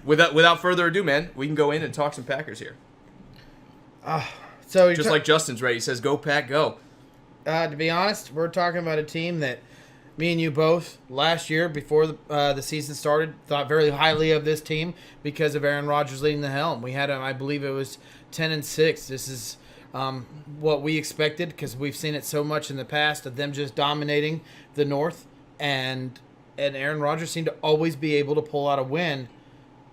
without further ado, man, we can go in and talk some Packers here. So just like Justin's ready, he says, "Go Pack, go." To be honest, we're talking about a team that me and you both last year, before the season started, thought very highly of this team because of Aaron Rodgers leading the helm. We had, I believe it was 10-6. This is what we expected because we've seen it so much in the past of them just dominating the North, and Aaron Rodgers seemed to always be able to pull out a win,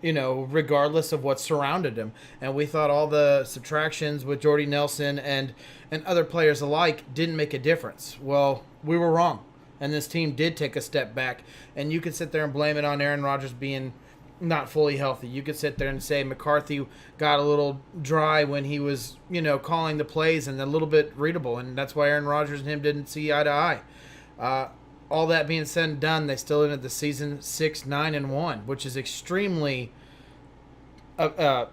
regardless of what surrounded him. And we thought all the subtractions with Jordy Nelson and other players alike didn't make a difference. Well, we were wrong. And this team did take a step back. And you could sit there and blame it on Aaron Rodgers being not fully healthy. You could sit there and say McCarthy got a little dry when he was, calling the plays and a little bit readable. And that's why Aaron Rodgers and him didn't see eye to eye. All that being said and done, they still ended the season 6-9-1, which is extremely, a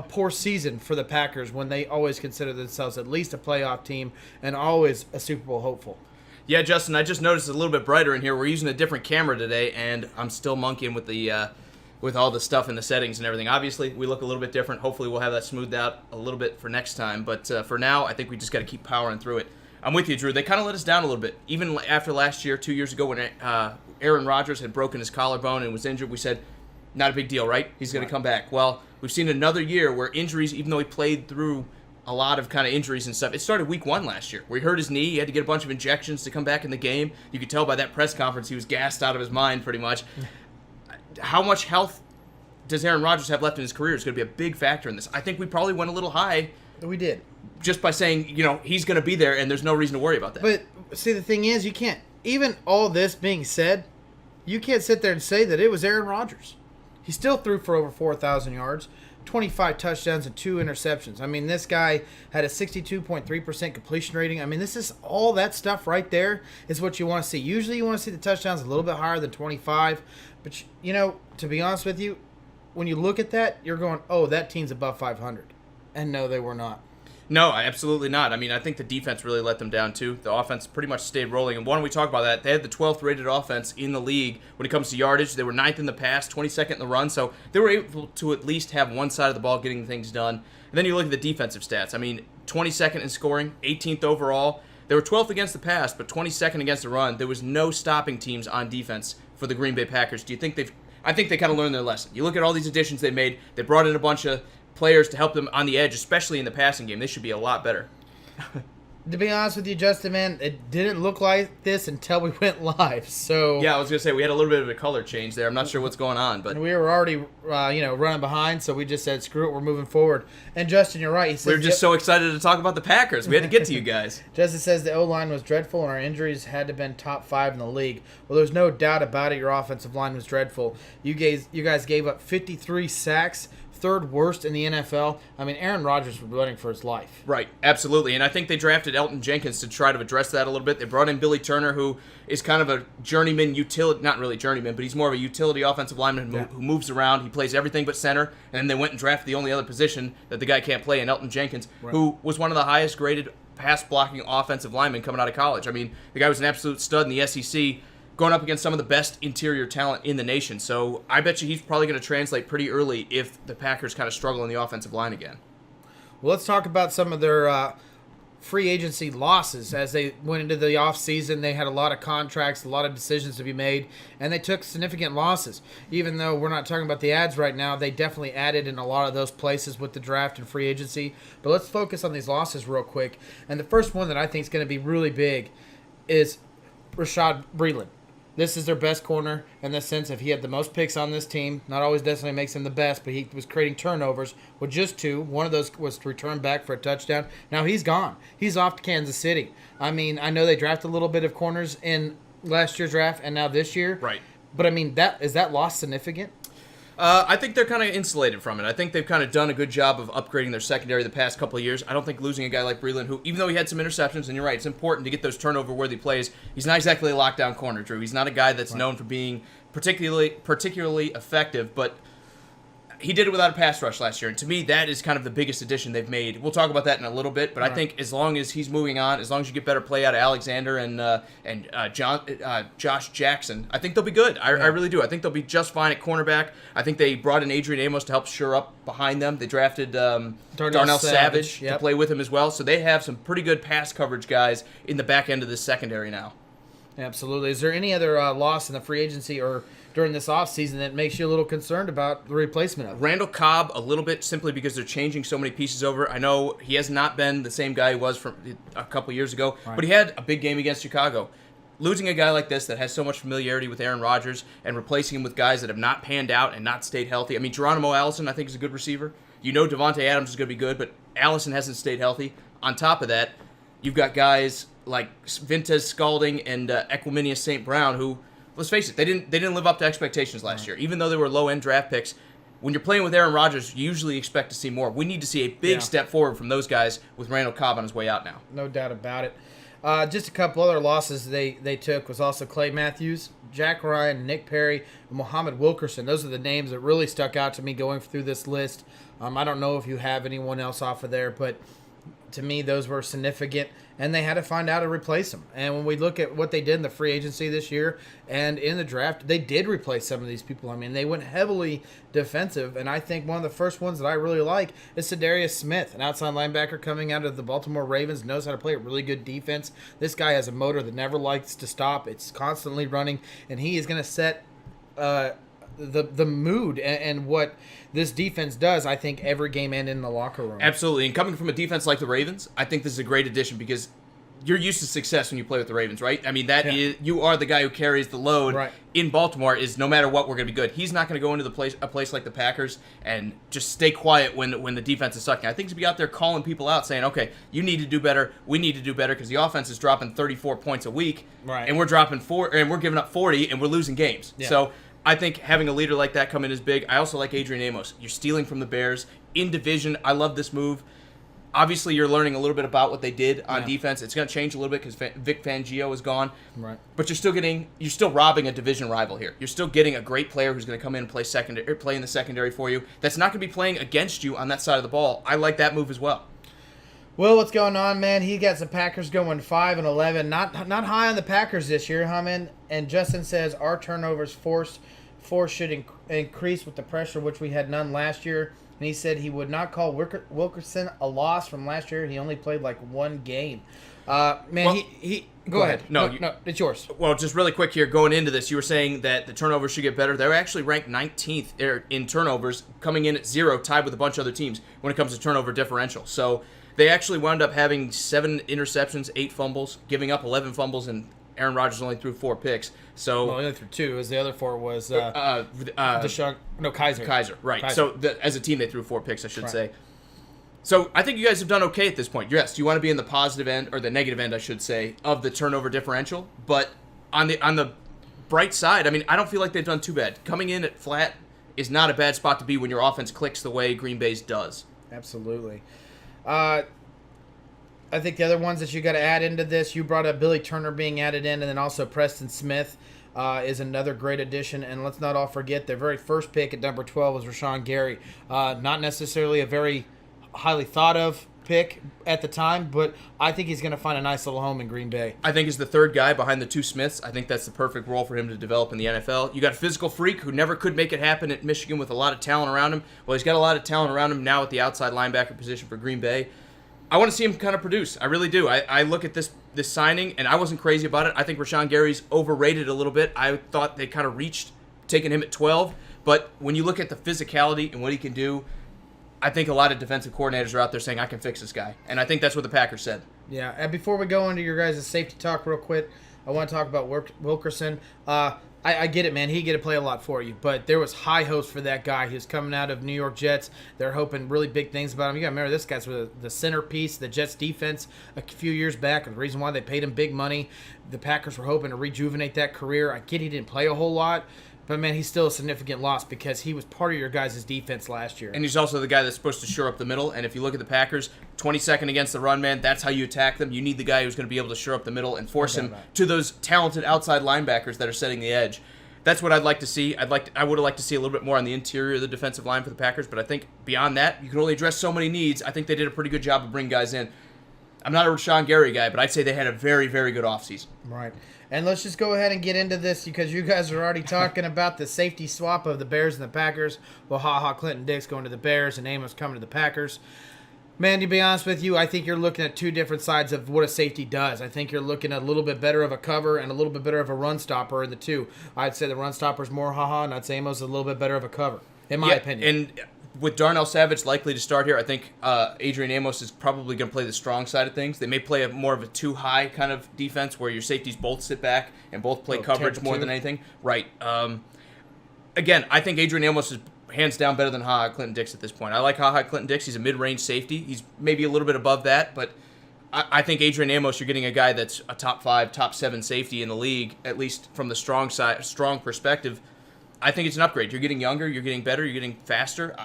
poor season for the Packers when they always consider themselves at least a playoff team and always a Super Bowl hopeful. Yeah, Justin, I just noticed it's a little bit brighter in here. We're using a different camera today, and I'm still monkeying with the with all the stuff in the settings and everything. Obviously, we look a little bit different. Hopefully, we'll have that smoothed out a little bit for next time. But for now, I think we just got to keep powering through it. I'm with you, Drew. They kind of let us down a little bit. Even after last year, 2 years ago, when Aaron Rodgers had broken his collarbone and was injured, we said, not a big deal, right? He's going to come back. Well, we've seen another year where injuries, even though he played through a lot of kind of injuries and stuff. It started week 1 last year where he hurt his knee. He had to get a bunch of injections to come back in the game. You could tell by that press conference he was gassed out of his mind pretty much. How much health does Aaron Rodgers have left in his career is going to be a big factor in this. I think we probably went a little high. We did. Just by saying, he's going to be there and there's no reason to worry about that. But see, the thing is, you can't, even all this being said, you can't sit there and say that it was Aaron Rodgers. He still threw for over 4,000 yards. 25 touchdowns and 2 interceptions. I mean, this guy had a 62.3% completion rating. I mean, this is all that stuff right there is what you want to see. Usually you want to see the touchdowns a little bit higher than 25. But, to be honest with you, when you look at that, you're going, oh, that team's above 500. And no, they were not. No, absolutely not. I mean, I think the defense really let them down, too. The offense pretty much stayed rolling. And why don't we talk about that? They had the 12th rated offense in the league when it comes to yardage. They were 9th in the pass, 22nd in the run. So they were able to at least have one side of the ball getting things done. And then you look at the defensive stats. I mean, 22nd in scoring, 18th overall. They were 12th against the pass, but 22nd against the run. There was no stopping teams on defense for the Green Bay Packers. Do you think I think they kind of learned their lesson. You look at all these additions they made. They brought in a bunch of players to help them on the edge, especially in the passing game. They should be a lot better. To be honest with you, Justin, man, it didn't look like this until we went live. So yeah, I was gonna say we had a little bit of a color change there. I'm not sure what's going on, but we were already, running behind. So we just said, "Screw it, we're moving forward." And Justin, you're right. He says we were just so excited to talk about the Packers. We had to get to you guys. Justin says the O-line was dreadful, and our injuries had to have been top 5 in the league. Well, there's no doubt about it. Your offensive line was dreadful. You guys gave up 53 sacks. 3rd worst in the NFL. I mean, Aaron Rodgers was running for his life. Right, absolutely. And I think they drafted Elton Jenkins to try to address that a little bit. They brought in Billy Turner, who is kind of a journeyman utility, not really journeyman, but he's more of a utility offensive lineman who moves around. He plays everything but center. And then they went and drafted the only other position that the guy can't play in Elton Jenkins, who was one of the highest graded pass blocking offensive linemen coming out of college. I mean, the guy was an absolute stud in the SEC. Going up against some of the best interior talent in the nation. So I bet you he's probably going to translate pretty early if the Packers kind of struggle in the offensive line again. Well, let's talk about some of their free agency losses. As they went into the offseason, they had a lot of contracts, a lot of decisions to be made, and they took significant losses. Even though we're not talking about the ads right now, they definitely added in a lot of those places with the draft and free agency. But let's focus on these losses real quick. And the first one that I think is going to be really big is Rashad Breeland. This is their best corner in the sense of he had the most picks on this team. Not always necessarily makes him the best, but he was creating turnovers with just 2. One of those was to return back for a touchdown. Now he's gone. He's off to Kansas City. I mean, I know they drafted a little bit of corners in last year's draft and now this year. Right. But, I mean, is that loss significant? I think they're kind of insulated from it. I think they've kind of done a good job of upgrading their secondary the past couple of years. I don't think losing a guy like Breeland, who, even though he had some interceptions, and you're right, it's important to get those turnover-worthy plays, he's not exactly a lockdown corner, Drew. He's not a guy that's known for being particularly effective, but he did it without a pass rush last year, and to me, that is kind of the biggest addition they've made. We'll talk about that in a little bit, but I think as long as he's moving on, as long as you get better play out of Alexander and Josh Jackson, I think they'll be good. I really do. I think they'll be just fine at cornerback. I think they brought in Adrian Amos to help shore up behind them. They drafted Darnell Savage to play with him as well, so they have some pretty good pass coverage guys in the back end of this secondary now. Absolutely. Is there any other loss in the free agency or during this offseason that makes you a little concerned about the replacement of him? Randall Cobb, a little bit, simply because they're changing so many pieces over. I know he has not been the same guy he was from a couple years ago, but he had a big game against Chicago. Losing a guy like this that has so much familiarity with Aaron Rodgers and replacing him with guys that have not panned out and not stayed healthy. I mean, Geronimo Allison, I think, is a good receiver. You know Devante Adams is going to be good, but Allison hasn't stayed healthy. On top of that, you've got guys like Vintez Scalding and Equiminius St. Brown who, let's face it, they didn't live up to expectations last year. Even though they were low-end draft picks, when you're playing with Aaron Rodgers, you usually expect to see more. We need to see a big step forward from those guys with Randall Cobb on his way out now. No doubt about it. Just a couple other losses they took was also Clay Matthews, Jack Ryan, Nick Perry, and Muhammad Wilkerson. Those are the names that really stuck out to me going through this list. I don't know if you have anyone else off of there, but to me, those were significant, and they had to find out to replace them. And when we look at what they did in the free agency this year and in the draft, they did replace some of these people. I mean, they went heavily defensive, and I think one of the first ones that I really like is Sedarius Smith, an outside linebacker coming out of the Baltimore Ravens, knows how to play a really good defense. This guy has a motor that never likes to stop. It's constantly running, and he is going to set the mood and what this defense does, I think, every game and in the locker room. Absolutely. And coming from a defense like the Ravens, I think this is a great addition because you're used to success when you play with the Ravens, right? I mean, you are the guy who carries the load in Baltimore is no matter what, we're going to be good. He's not going to go into a place like the Packers and just stay quiet when the defense is sucking. I think he's going to be out there calling people out saying, okay, you need to do better. We need to do better because the offense is dropping 34 points a week and we're dropping and we're giving up 40 and we're losing games. Yeah. So I think having a leader like that come in is big. I also like Adrian Amos. You're stealing from the Bears in division. I love this move. Obviously, you're learning a little bit about what they did on defense. It's going to change a little bit because Vic Fangio is gone. Right. But you're still robbing a division rival here. You're still getting a great player who's going to come in and play in the secondary for you. That's not going to be playing against you on that side of the ball. I like that move as well. Well, what's going on, man? He got the Packers going 5-11. Not high on the Packers this year, huh, man? And Justin says our turnovers force should increase with the pressure, which we had none last year. And he said he would not call Wilkerson a loss from last year. He only played like one game. Man, well, go ahead. No, it's yours. Well, just really quick here, going into this, you were saying that the turnovers should get better. They're actually ranked 19th in turnovers, coming in at 0, tied with a bunch of other teams when it comes to turnover differential. So they actually wound up having 7 interceptions, 8 fumbles, giving up 11 fumbles, and Aaron Rodgers only threw 4 picks. So only threw 2. As the other 4 was Kaiser. Kaiser, right? Kaiser. So as a team, they threw 4 picks, I should say. So I think you guys have done okay at this point. Yes, you want to be in the positive end or the negative end, I should say, of the turnover differential. But on the bright side, I mean, I don't feel like they've done too bad. Coming in at flat is not a bad spot to be when your offense clicks the way Green Bay's does. Absolutely. I think the other ones that you got to add into this, you brought up Billy Turner being added in, and then also Preston Smith is another great addition. And let's not all forget their very first pick at number 12 was Rashawn Gary. Not necessarily a very highly thought of pick at the time, but I think he's going to find a nice little home in Green Bay. I think he's the third guy behind the 2 Smiths. I think that's the perfect role for him to develop in the NFL. You got a physical freak who never could make it happen at Michigan with a lot of talent around him. Well, he's got a lot of talent around him now at the outside linebacker position for Green Bay. I want to see him kind of produce. I really do. I look at this signing, and I wasn't crazy about it. I think Rashawn Gary's overrated a little bit. I thought they kind of reached taking him at 12. But when you look at the physicality and what he can do, I think a lot of defensive coordinators are out there saying, I can fix this guy. And I think that's what the Packers said. Yeah, and before we go into your guys' safety talk real quick, I want to talk about Wilkerson. I get it, man. He get to play a lot for you, but there was high hopes for that guy. He was coming out of New York Jets. They're hoping really big things about him. You got to remember, this guy's the centerpiece of the Jets defense a few years back. The reason why they paid him big money, the Packers were hoping to rejuvenate that career. I get he didn't play a whole lot, but, man, he's still a significant loss because he was part of your guys' defense last year. And he's also the guy that's supposed to shore up the middle. And if you look at the Packers, 22nd against the run, man, that's how you attack them. You need the guy who's going to be able to shore up the middle and force him to those talented outside linebackers that are setting the edge. That's what I'd like to see. I would have liked to see a little bit more on the interior of the defensive line for the Packers, but I think beyond that, you can only address so many needs. I think they did a pretty good job of bringing guys in. I'm not a Rashawn Gary guy, but I'd say they had a very, very good offseason. Right. And let's just go ahead and get into this because you guys are already talking about the safety swap of the Bears and the Packers. Well, Clinton Dix going to the Bears and Amos coming to the Packers. Man, to be honest with you, I think you're looking at two different sides of what a safety does. I think you're looking at a little bit better of a cover and a little bit better of a run stopper in the two. I'd say the run stopper's more and I'd say Amos is a little bit better of a cover, in my opinion. And with Darnell Savage likely to start here, I think Adrian Amos is probably going to play the strong side of things. They may play more of a too-high kind of defense where your safeties both sit back and both play coverage more than anything. Right. Again, I think Adrian Amos is hands down better than Clinton Dix at this point. I like Clinton Dix. He's a mid-range safety. He's maybe a little bit above that, but I think Adrian Amos, you're getting a guy that's a top 5, top 7 safety in the league, at least from the strong perspective. I think it's an upgrade. You're getting younger, you're getting better, you're getting faster.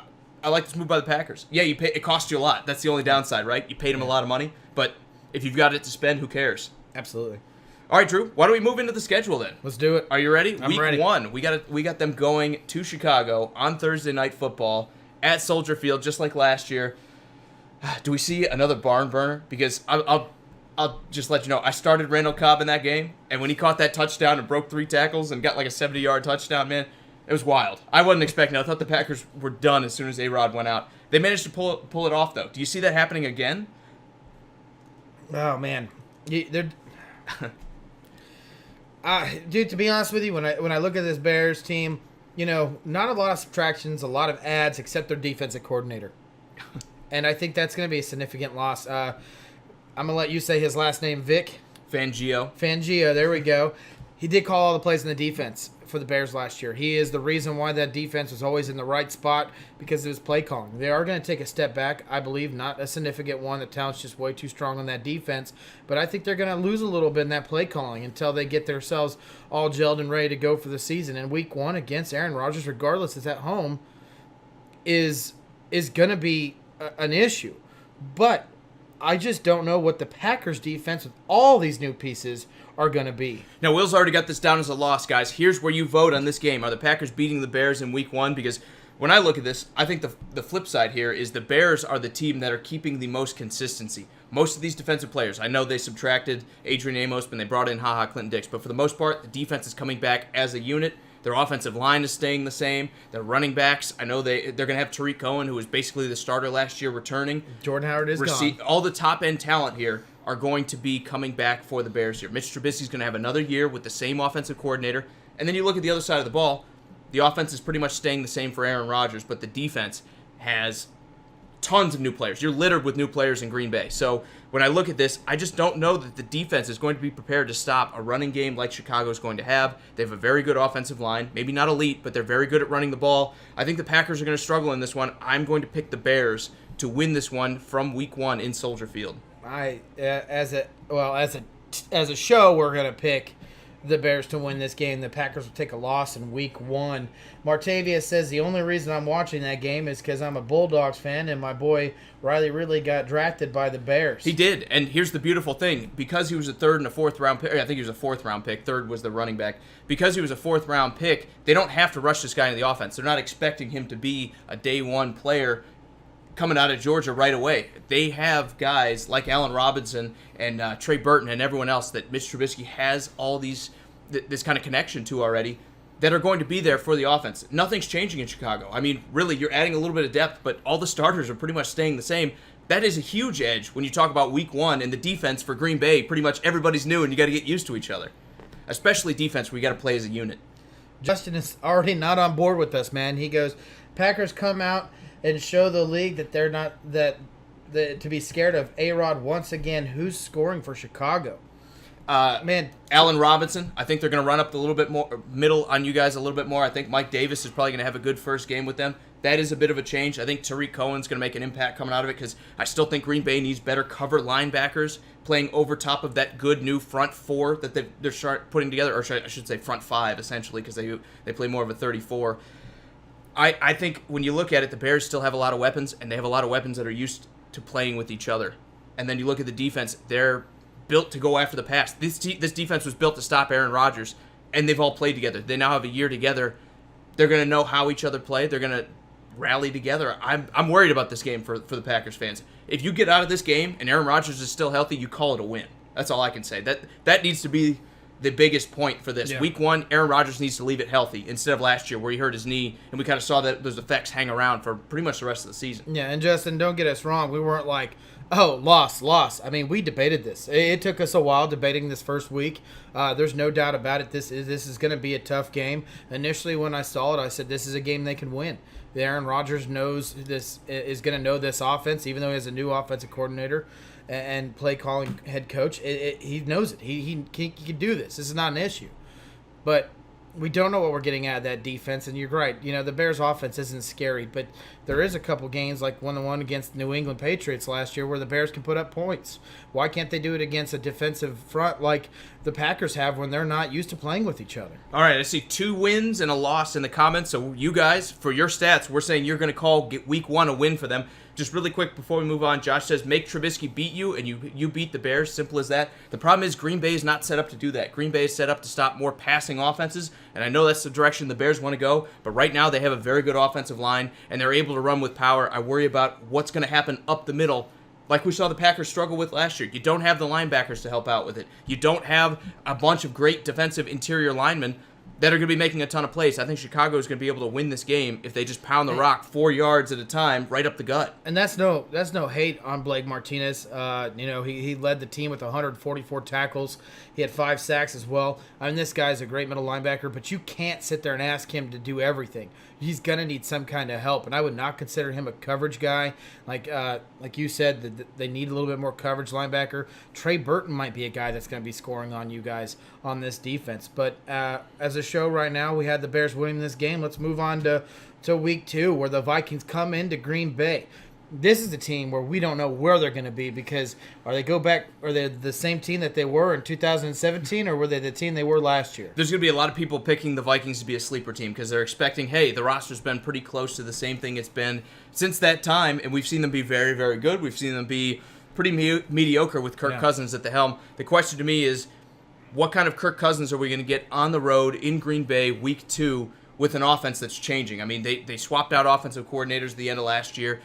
I like this move by the Packers. Yeah, it costs you a lot. That's the only downside, right? You paid him a lot of money, but if you've got it to spend, who cares? Absolutely. All right, Drew, why don't we move into the schedule then? Let's do it. Are you ready? I'm ready. Week 1, we got them going to Chicago on Thursday Night Football at Soldier Field, just like last year. Do we see another barn burner? Because I'll just let you know, I started Randall Cobb in that game, and when he caught that touchdown and broke 3 tackles and got like a 70-yard touchdown, man, it was wild. I wasn't expecting it. I thought the Packers were done as soon as A-Rod went out. They managed to pull it off, though. Do you see that happening again? Oh, man. They're... Dude, to be honest with you, when I look at this Bears team, not a lot of subtractions, a lot of adds, except their defensive coordinator. And I think that's going to be a significant loss. I'm going to let you say his last name, Vic. Fangio, there we go. He did call all the plays in the defense for the Bears last year. He is the reason why that defense was always in the right spot because of his play calling. They are going to take a step back, I believe, not a significant one. The talent's just way too strong on that defense. But I think they're going to lose a little bit in that play calling until they get themselves all gelled and ready to go for the season. And week 1 against Aaron Rodgers, regardless it's at home, is going to be an issue. But I just don't know what the Packers defense with all these new pieces are going to be. Now, Will's already got this down as a loss, guys. Here's where you vote on this game. Are the Packers beating the Bears in week 1? Because when I look at this, I think the flip side here is the Bears are the team that are keeping the most consistency. Most of these defensive players, I know they subtracted Adrian Amos when they brought in Clinton Dix, but for the most part, the defense is coming back as a unit. Their offensive line is staying the same. Their running backs, I know they're going to have Tariq Cohen, who was basically the starter last year, returning. Jordan Howard is gone. All the top-end talent here are going to be coming back for the Bears here. Mitch Trubisky's going to have another year with the same offensive coordinator. And then you look at the other side of the ball, the offense is pretty much staying the same for Aaron Rodgers, but the defense has tons of new players. You're littered with new players in Green Bay. So when I look at this, I just don't know that the defense is going to be prepared to stop a running game like Chicago is going to have. They have a very good offensive line. Maybe not elite, but they're very good at running the ball. I think the Packers are going to struggle in this one. I'm going to pick the Bears to win this one from week 1 in Soldier Field. As a show, we're going to pick the Bears to win this game. The Packers will take a loss in week 1. Martavius says the only reason I'm watching that game is because I'm a Bulldogs fan and my boy Riley Ridley got drafted by the Bears. He did, and here's the beautiful thing. Because he was a 3rd and a 4th round pick, I think he was a 4th round pick, 3rd was the running back. Because he was a 4th round pick, they don't have to rush this guy into the offense. They're not expecting him to be a day 1 player coming out of Georgia right away. They have guys like Allen Robinson and Trey Burton and everyone else that Mitch Trubisky has all this kind of connection to already that are going to be there for the offense. Nothing's changing in Chicago. I mean, really, you're adding a little bit of depth, but all the starters are pretty much staying the same. That is a huge edge when you talk about week 1 and the defense for Green Bay. Pretty much everybody's new and you got to get used to each other. Especially defense where you got to play as a unit. Justin is already not on board with us, man. He goes, Packers come out and show the league that they're not to be scared of A-Rod once again. Who's scoring for Chicago? Man, Allen Robinson. I think they're going to run up a little bit more middle on you guys a little bit more. I think Mike Davis is probably going to have a good first game with them. That is a bit of a change. I think Tariq Cohen's going to make an impact coming out of it because I still think Green Bay needs better cover linebackers playing over top of that good new front 4 that they're putting together, or I should say front 5 essentially because they play more of a 34. I think when you look at it, the Bears still have a lot of weapons, and they have a lot of weapons that are used to playing with each other. And then you look at the defense, they're built to go after the pass. This defense was built to stop Aaron Rodgers. and they've all played together. They now have a year together. They're going to know how each other play. They're going to rally together. I'm worried about this game for the Packers fans. If you get out of this game and Aaron Rodgers is still healthy, you call it a win. That's all I can say. That needs to be the biggest point for this. Yeah. Week 1, Aaron Rodgers needs to leave it healthy instead of last year where he hurt his knee, and we kind of saw that those effects hang around for pretty much the rest of the season. Yeah, and Justin, don't get us wrong. We weren't like, oh, loss. I mean, we debated this. It took us a while debating this first week. There's no doubt about it. This is going to be a tough game. Initially, when I saw it, I said this is a game they can win. Aaron Rodgers knows this is going to know this offense, even though he has a new offensive coordinator and play calling head coach. He knows it. He can do this. This is not an issue. But we don't know what we're getting out of that defense, and you're right. You know, the Bears' offense isn't scary, but there is a couple games like 1-1 against New England Patriots last year where the Bears can put up points. Why can't they do it against a defensive front like the Packers have when they're not used to playing with each other? All right, I see 2 wins and a loss in the comments. So you guys, for your stats, we're saying you're going to call Week 1 a win for them. Just really quick before we move on, Josh says, make Trubisky beat you, and you beat the Bears. Simple as that. The problem is Green Bay is not set up to do that. Green Bay is set up to stop more passing offenses, and I know that's the direction the Bears want to go, but right now they have a very good offensive line, and they're able to run with power. I worry about what's going to happen up the middle, like we saw the Packers struggle with last year. You don't have the linebackers to help out with it. You don't have a bunch of great defensive interior linemen that are going to be making a ton of plays. I think Chicago is going to be able to win this game if they just pound the rock 4 yards at a time right up the gut. And that's no hate on Blake Martinez. He led the team with 144 tackles. He had 5 sacks as well. I mean, this guy's a great middle linebacker, but you can't sit there and ask him to do everything. He's going to need some kind of help, and I would not consider him a coverage guy. Like you said, they need a little bit more coverage linebacker. Trey Burton might be a guy that's going to be scoring on you guys on this defense. But as a show right now, we had the Bears winning this game. Let's move on to Week 2 where the Vikings come into Green Bay. This is a team where we don't know where they're going to be because are they the same team that they were in 2017 or were they the team they were last year? There's going to be a lot of people picking the Vikings to be a sleeper team because they're expecting, hey, the roster's been pretty close to the same thing it's been since that time, and we've seen them be very, very good. We've seen them be pretty mediocre with Kirk Cousins at the helm. The question to me is, what kind of Kirk Cousins are we going to get on the road in Green Bay Week 2 with an offense that's changing? I mean, they swapped out offensive coordinators at the end of last year.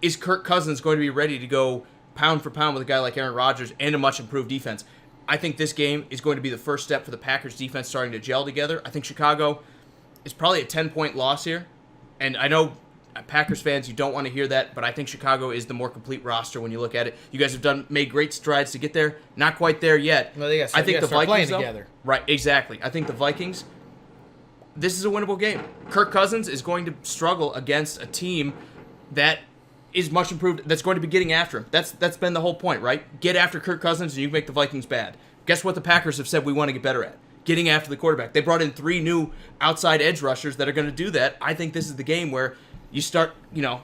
Is Kirk Cousins going to be ready to go pound for pound with a guy like Aaron Rodgers and a much improved defense? I think this game is going to be the first step for the Packers defense starting to gel together. I think Chicago is probably a 10-point loss here. And I know Packers fans, you don't want to hear that, but I think Chicago is the more complete roster when you look at it. You guys have made great strides to get there. Not quite there yet. Well, they I think the Vikings playing together. Right, exactly. I think the Vikings, this is a winnable game. Kirk Cousins is going to struggle against a team that is much improved, that's going to be getting after him. That's been the whole point, right? Get after Kirk Cousins and you make the Vikings bad. Guess what the Packers have said we want to get better at? Getting after the quarterback. They brought in 3 new outside edge rushers that are going to do that. I think this is the game where you start,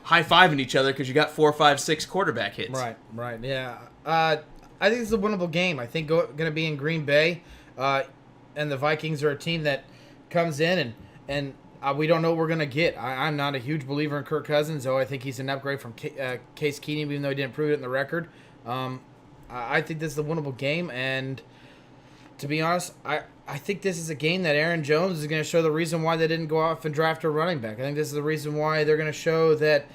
high-fiving each other because you got 4, 5, 6 quarterback hits. Right, yeah. I think it's a winnable game. I think going to be in Green Bay, and the Vikings are a team that comes in and we don't know what we're going to get. I'm not a huge believer in Kirk Cousins, though I think he's an upgrade from Case Keenum, even though he didn't prove it in the record. I think this is a winnable game, and to be honest, I think this is a game that Aaron Jones is going to show the reason why they didn't go off and draft a running back. I think this is the reason why they're going to show that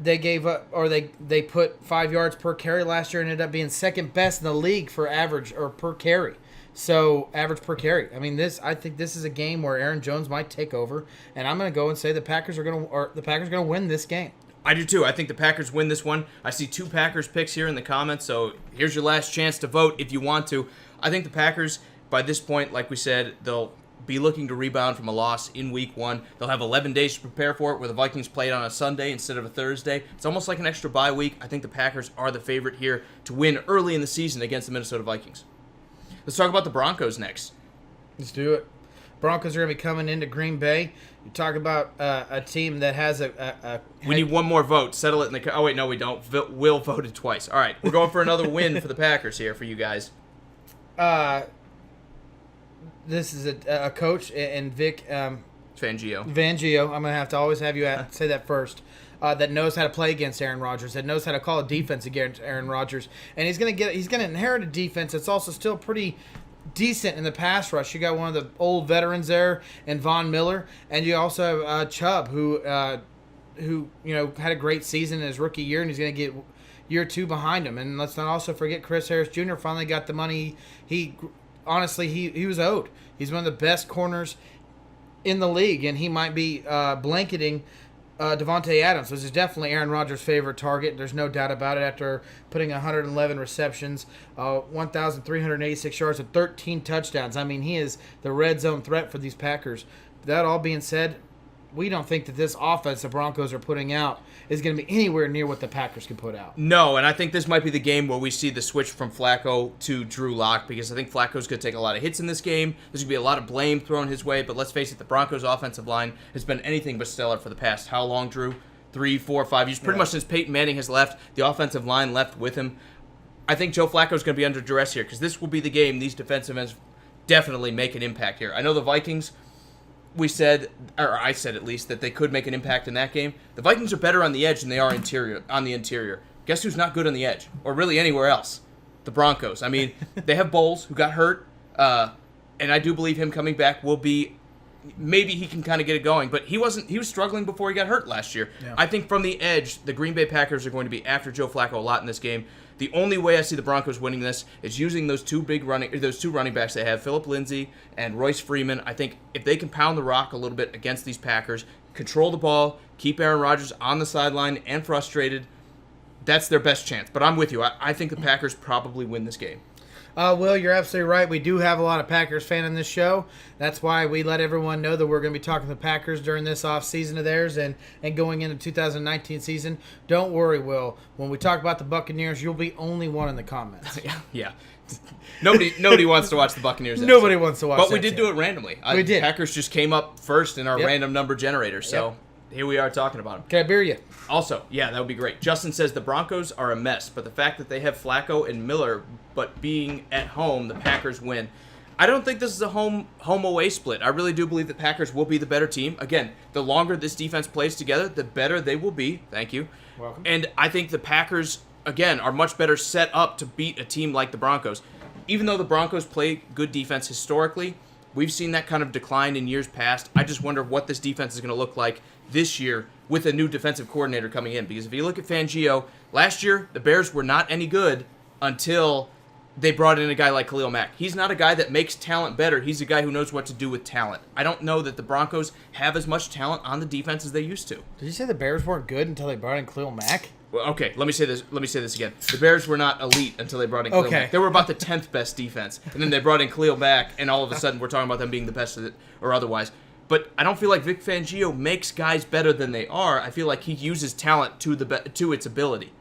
they gave up, or they put 5 yards per carry last year and ended up being second best in the league for average or per carry. So average per carry. I mean, I think this is a game where Aaron Jones might take over, and I'm going to go and say the Packers are going to win this game. I do too. I think the Packers win this one. I see 2 Packers picks here in the comments, so here's your last chance to vote if you want to. I think the Packers, by this point, like we said, they'll be looking to rebound from a loss in Week 1. They'll have 11 days to prepare for it, where the Vikings played on a Sunday instead of a Thursday. It's almost like an extra bye week. I think the Packers are the favorite here to win early in the season against the Minnesota Vikings. Let's talk about the Broncos next. Let's do it. Broncos are going to be coming into Green Bay. You talk about a team that has We need one more vote. Settle it in the... Oh, wait, no, we don't. Will voted twice. All right, we're going for another win for the Packers here for you guys. This is a coach and Vic... Fangio. I'm going to have to always have you say that first. That knows how to play against Aaron Rodgers, that knows how to call a defense against Aaron Rodgers, and he's going to inherit a defense that's also still pretty decent in the pass rush. You got one of the old veterans there, and Von Miller, and you also have Chubb, who had a great season in his rookie year, and he's going to get year 2 behind him. And let's not also forget Chris Harris Jr. finally got the money he was owed. He's one of the best corners in the league, and he might be blanketing Devante Adams, which is definitely Aaron Rodgers' favorite target. There's no doubt about it. After putting 111 receptions, 1,386 yards, and 13 touchdowns. I mean, he is the red zone threat for these Packers. That all being said, we don't think that this offense the Broncos are putting out is going to be anywhere near what the Packers can put out. No, and I think this might be the game where we see the switch from Flacco to Drew Lock, because I think Flacco's going to take a lot of hits in this game. There's going to be a lot of blame thrown his way, but let's face it, the Broncos' offensive line has been anything but stellar for the past, how long, Drew? 3, 4, 5 years. Pretty much since Peyton Manning has left, the offensive line left with him. I think Joe Flacco's going to be under duress here, because this will be the game these defensive ends definitely make an impact here. I know the Vikings... I said at least, that they could make an impact in that game. The Vikings are better on the edge than they are on the interior. Guess who's not good on the edge, or really anywhere else? The Broncos. I mean, they have Bowles, who got hurt, and I do believe him coming back will be, maybe he can kind of get it going, but he was struggling before he got hurt last year. Yeah. I think from the edge, the Green Bay Packers are going to be after Joe Flacco a lot in this game. The only way I see the Broncos winning this is using those two running backs they have, Phillip Lindsay and Royce Freeman. I think if they can pound the rock a little bit against these Packers, control the ball, keep Aaron Rodgers on the sideline and frustrated, that's their best chance. But I'm with you. I think the Packers probably win this game. Will, you're absolutely right. We do have a lot of Packers fan in this show. That's why we let everyone know that we're going to be talking to the Packers during this off season of theirs and going into 2019 season. Don't worry, Will. When we talk about the Buccaneers, you'll be only one in the comments. Yeah. Nobody wants to watch the Buccaneers. Nobody wants to watch. But we did do it randomly. We did. Packers just came up first in our random number generator. So. Yep. Here we are talking about them. Can I beer you? Also, yeah, that would be great. Justin says the Broncos are a mess, but the fact that they have Flacco and Miller, but being at home, the Packers win. I don't think this is a home-away split. I really do believe the Packers will be the better team. Again, the longer this defense plays together, the better they will be. Thank you. Welcome. And I think the Packers, again, are much better set up to beat a team like the Broncos. Even though the Broncos play good defense historically, we've seen that kind of decline in years past. I just wonder what this defense is going to look like this year with a new defensive coordinator coming in. Because if you look at Fangio, last year the Bears were not any good until they brought in a guy like Khalil Mack. He's not a guy that makes talent better. He's a guy who knows what to do with talent. I don't know that the Broncos have as much talent on the defense as they used to. Did you say the Bears weren't good until they brought in Khalil Mack? Well, okay, let me say this again. The Bears were not elite until they brought in Khalil Mack. They were about the 10th best defense. And then they brought in Khalil Mack, and all of a sudden we're talking about them being the best of it or otherwise. But I don't feel like Vic Fangio makes guys better than they are. I feel like he uses talent to its ability.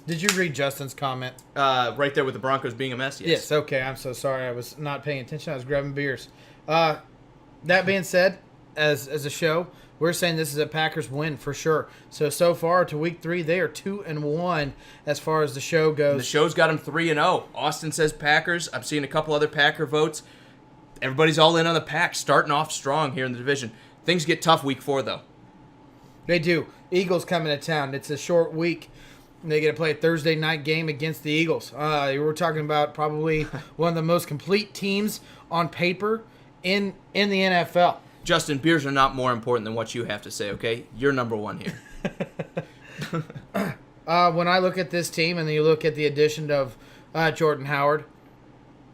Did you read Justin's comment? Right there with the Broncos being a mess, yes. Yes, okay. I'm so sorry. I was not paying attention. I was grabbing beers. That being said, as a show, we're saying this is a Packers win for sure. So far to week 3, they are 2-1 as far as the show goes. And the show's got them 3-0. Austin says Packers. I'm seeing a couple other Packer votes. Everybody's all in on the Pack, starting off strong here in the division. Things get tough week 4, though. They do. Eagles coming to town. It's a short week. They get to play a Thursday night game against the Eagles. We're talking about probably one of the most complete teams on paper in the NFL. Justin, beers are not more important than what you have to say, okay? You're number one here. When I look at this team and then you look at the addition of Jordan Howard,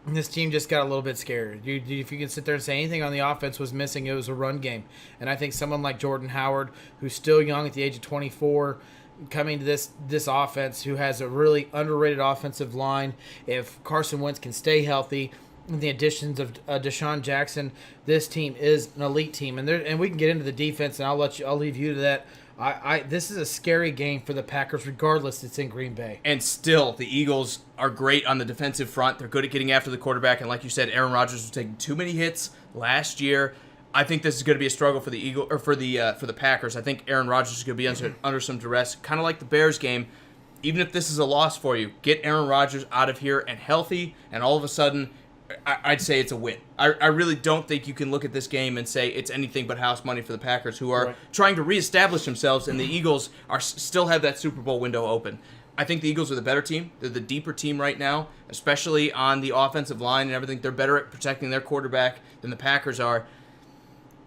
this team just got a little bit scared. If you can sit there and say anything on the offense was missing, it was a run game. And I think someone like Jordan Howard, who's still young at the age of 24, coming to this offense, who has a really underrated offensive line, if Carson Wentz can stay healthy, the additions of Deshaun Jackson, this team is an elite team. And we can get into the defense, and I'll leave you to that. This is a scary game for the Packers, regardless it's in Green Bay. And still, the Eagles are great on the defensive front. They're good at getting after the quarterback. And like you said, Aaron Rodgers was taking too many hits last year. I think this is going to be a struggle for the Packers. I think Aaron Rodgers is going to be under some duress, kind of like the Bears game. Even if this is a loss for you, get Aaron Rodgers out of here and healthy, and all of a sudden, I'd say it's a win. I really don't think you can look at this game and say it's anything but house money for the Packers, who are trying to reestablish themselves, and the Eagles still have that Super Bowl window open. I think the Eagles are the better team. They're the deeper team right now, especially on the offensive line and everything. They're better at protecting their quarterback than the Packers are.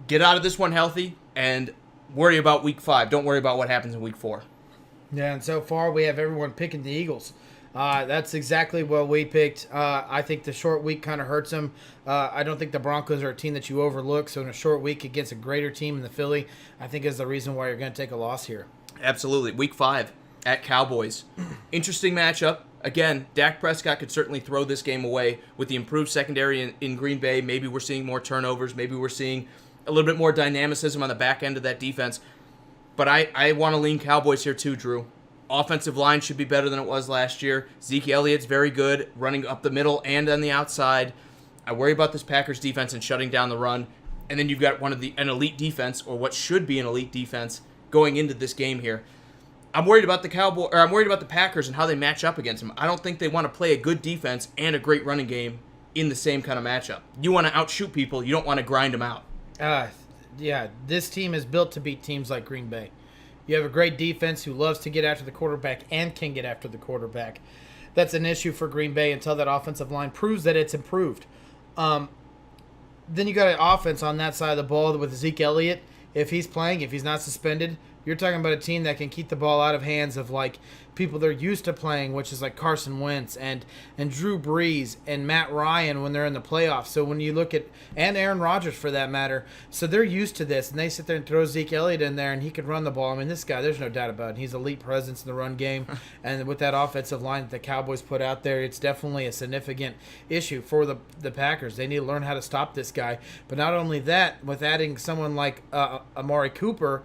Get out of this one healthy and worry about week 5. Don't worry about what happens in week 4. Yeah, and so far we have everyone picking the Eagles. That's exactly what we picked. I think the short week kind of hurts them. I don't think the Broncos are a team that you overlook. So in a short week against a greater team in the Philly, I think is the reason why you're going to take a loss here. Absolutely. Week 5 at Cowboys. Interesting matchup. Again, Dak Prescott could certainly throw this game away with the improved secondary in Green Bay. Maybe we're seeing more turnovers. Maybe we're seeing a little bit more dynamicism on the back end of that defense. But I want to lean Cowboys here too, Drew. Offensive line should be better than it was last year. Zeke Elliott's very good, running up the middle and on the outside. I worry about this Packers defense and shutting down the run. And then you've got an elite defense, or what should be an elite defense, going into this game here. I'm worried about the Packers and how they match up against them. I don't think they want to play a good defense and a great running game in the same kind of matchup. You want to outshoot people. You don't want to grind them out. Yeah, this team is built to beat teams like Green Bay. You have a great defense who loves to get after the quarterback and can get after the quarterback. That's an issue for Green Bay until that offensive line proves that it's improved. Then you got an offense on that side of the ball with Zeke Elliott. If he's playing, if he's not suspended, you're talking about a team that can keep the ball out of hands of like people they're used to playing, which is like Carson Wentz and Drew Brees and Matt Ryan when they're in the playoffs. So when you look at, and Aaron Rodgers for that matter, so they're used to this, and they sit there and throw Zeke Elliott in there, and he can run the ball. I mean, this guy, there's no doubt about it. He's elite presence in the run game, and with that offensive line that the Cowboys put out there, it's definitely a significant issue for the Packers. They need to learn how to stop this guy. But not only that, with adding someone like Amari Cooper,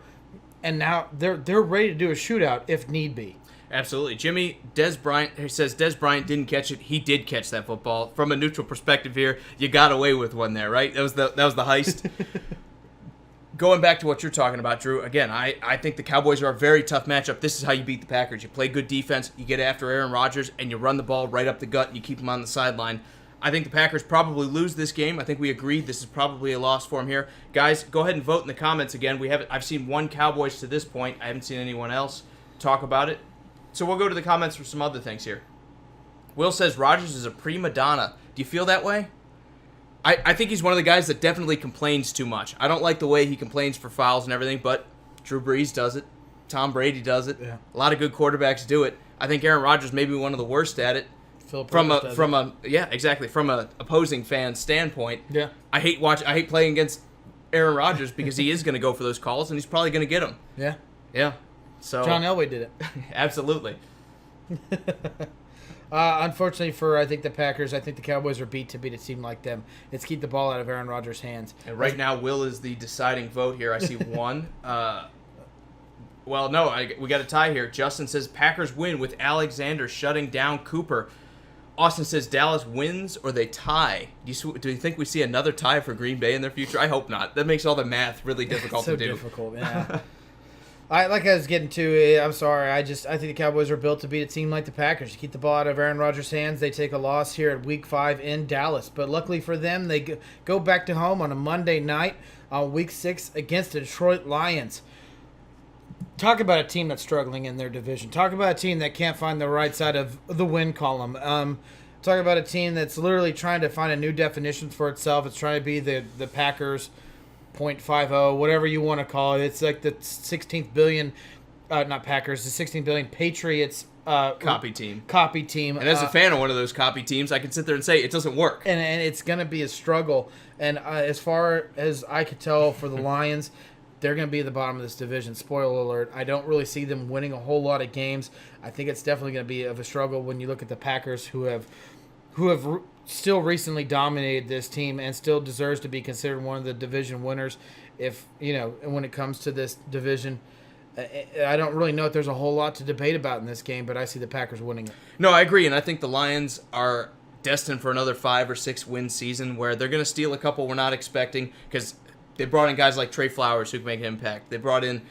and now they're ready to do a shootout if need be. Absolutely. Jimmy, Des Bryant, he says Des Bryant didn't catch it. He did catch that football. From a neutral perspective here, you got away with one there, right? That was the heist. Going back to what you're talking about, Drew, again, I think the Cowboys are a very tough matchup. This is how you beat the Packers. You play good defense, you get after Aaron Rodgers, and you run the ball right up the gut, and you keep him on the sideline. I think the Packers probably lose this game. I think we agreed this is probably a loss for them here. Guys, go ahead and vote in the comments again. I've seen one Cowboys to this point. I haven't seen anyone else talk about it. So we'll go to the comments for some other things here. Will says Rodgers is a prima donna. Do you feel that way? I think he's one of the guys that definitely complains too much. I don't like the way he complains for fouls and everything, but Drew Brees does it. Tom Brady does it. Yeah. A lot of good quarterbacks do it. I think Aaron Rodgers may be one of the worst at it. From a opposing fan standpoint. Yeah. I hate playing against Aaron Rodgers because he is going to go for those calls and he's probably going to get them. Yeah. Yeah. So John Elway did it. Absolutely. Unfortunately for, I think, the Packers, I think the Cowboys are beat to beat a team like them. It's keep the ball out of Aaron Rodgers' hands. And right now, Will is the deciding vote here. I see one. We got a tie here. Justin says Packers win with Alexander shutting down Cooper. Austin says Dallas wins or they tie. Do you think we see another tie for Green Bay in their future? I hope not. That makes all the math really difficult to do. So difficult, yeah. Like I was getting to, I'm sorry. I think the Cowboys are built to beat a team like the Packers. Keep the ball out of Aaron Rodgers' hands. They take a loss here at Week 5 in Dallas. But luckily for them, they go back to home on a Monday night on Week 6 against the Detroit Lions. Talk about a team that's struggling in their division. Talk about a team that can't find the right side of the win column. Talk about a team that's literally trying to find a new definition for itself. It's trying to be the Packers 0.50, whatever you want to call it. It's like the 16th billion, not Packers, the 16th billion Patriots copy team. And as a fan of one of those copy teams, I can sit there and say it doesn't work. And it's going to be a struggle. And as far as I could tell for the Lions, they're going to be at the bottom of this division. Spoiler alert. I don't really see them winning a whole lot of games. I think it's definitely going to be of a struggle when you look at the Packers who have still recently dominated this team and still deserves to be considered one of the division winners. When it comes to this division, I don't really know if there's a whole lot to debate about in this game, but I see the Packers winning it. No, I agree, and I think the Lions are destined for another 5 or 6 win season where they're going to steal a couple we're not expecting because they brought in guys like Trey Flowers who can make an impact. They brought in,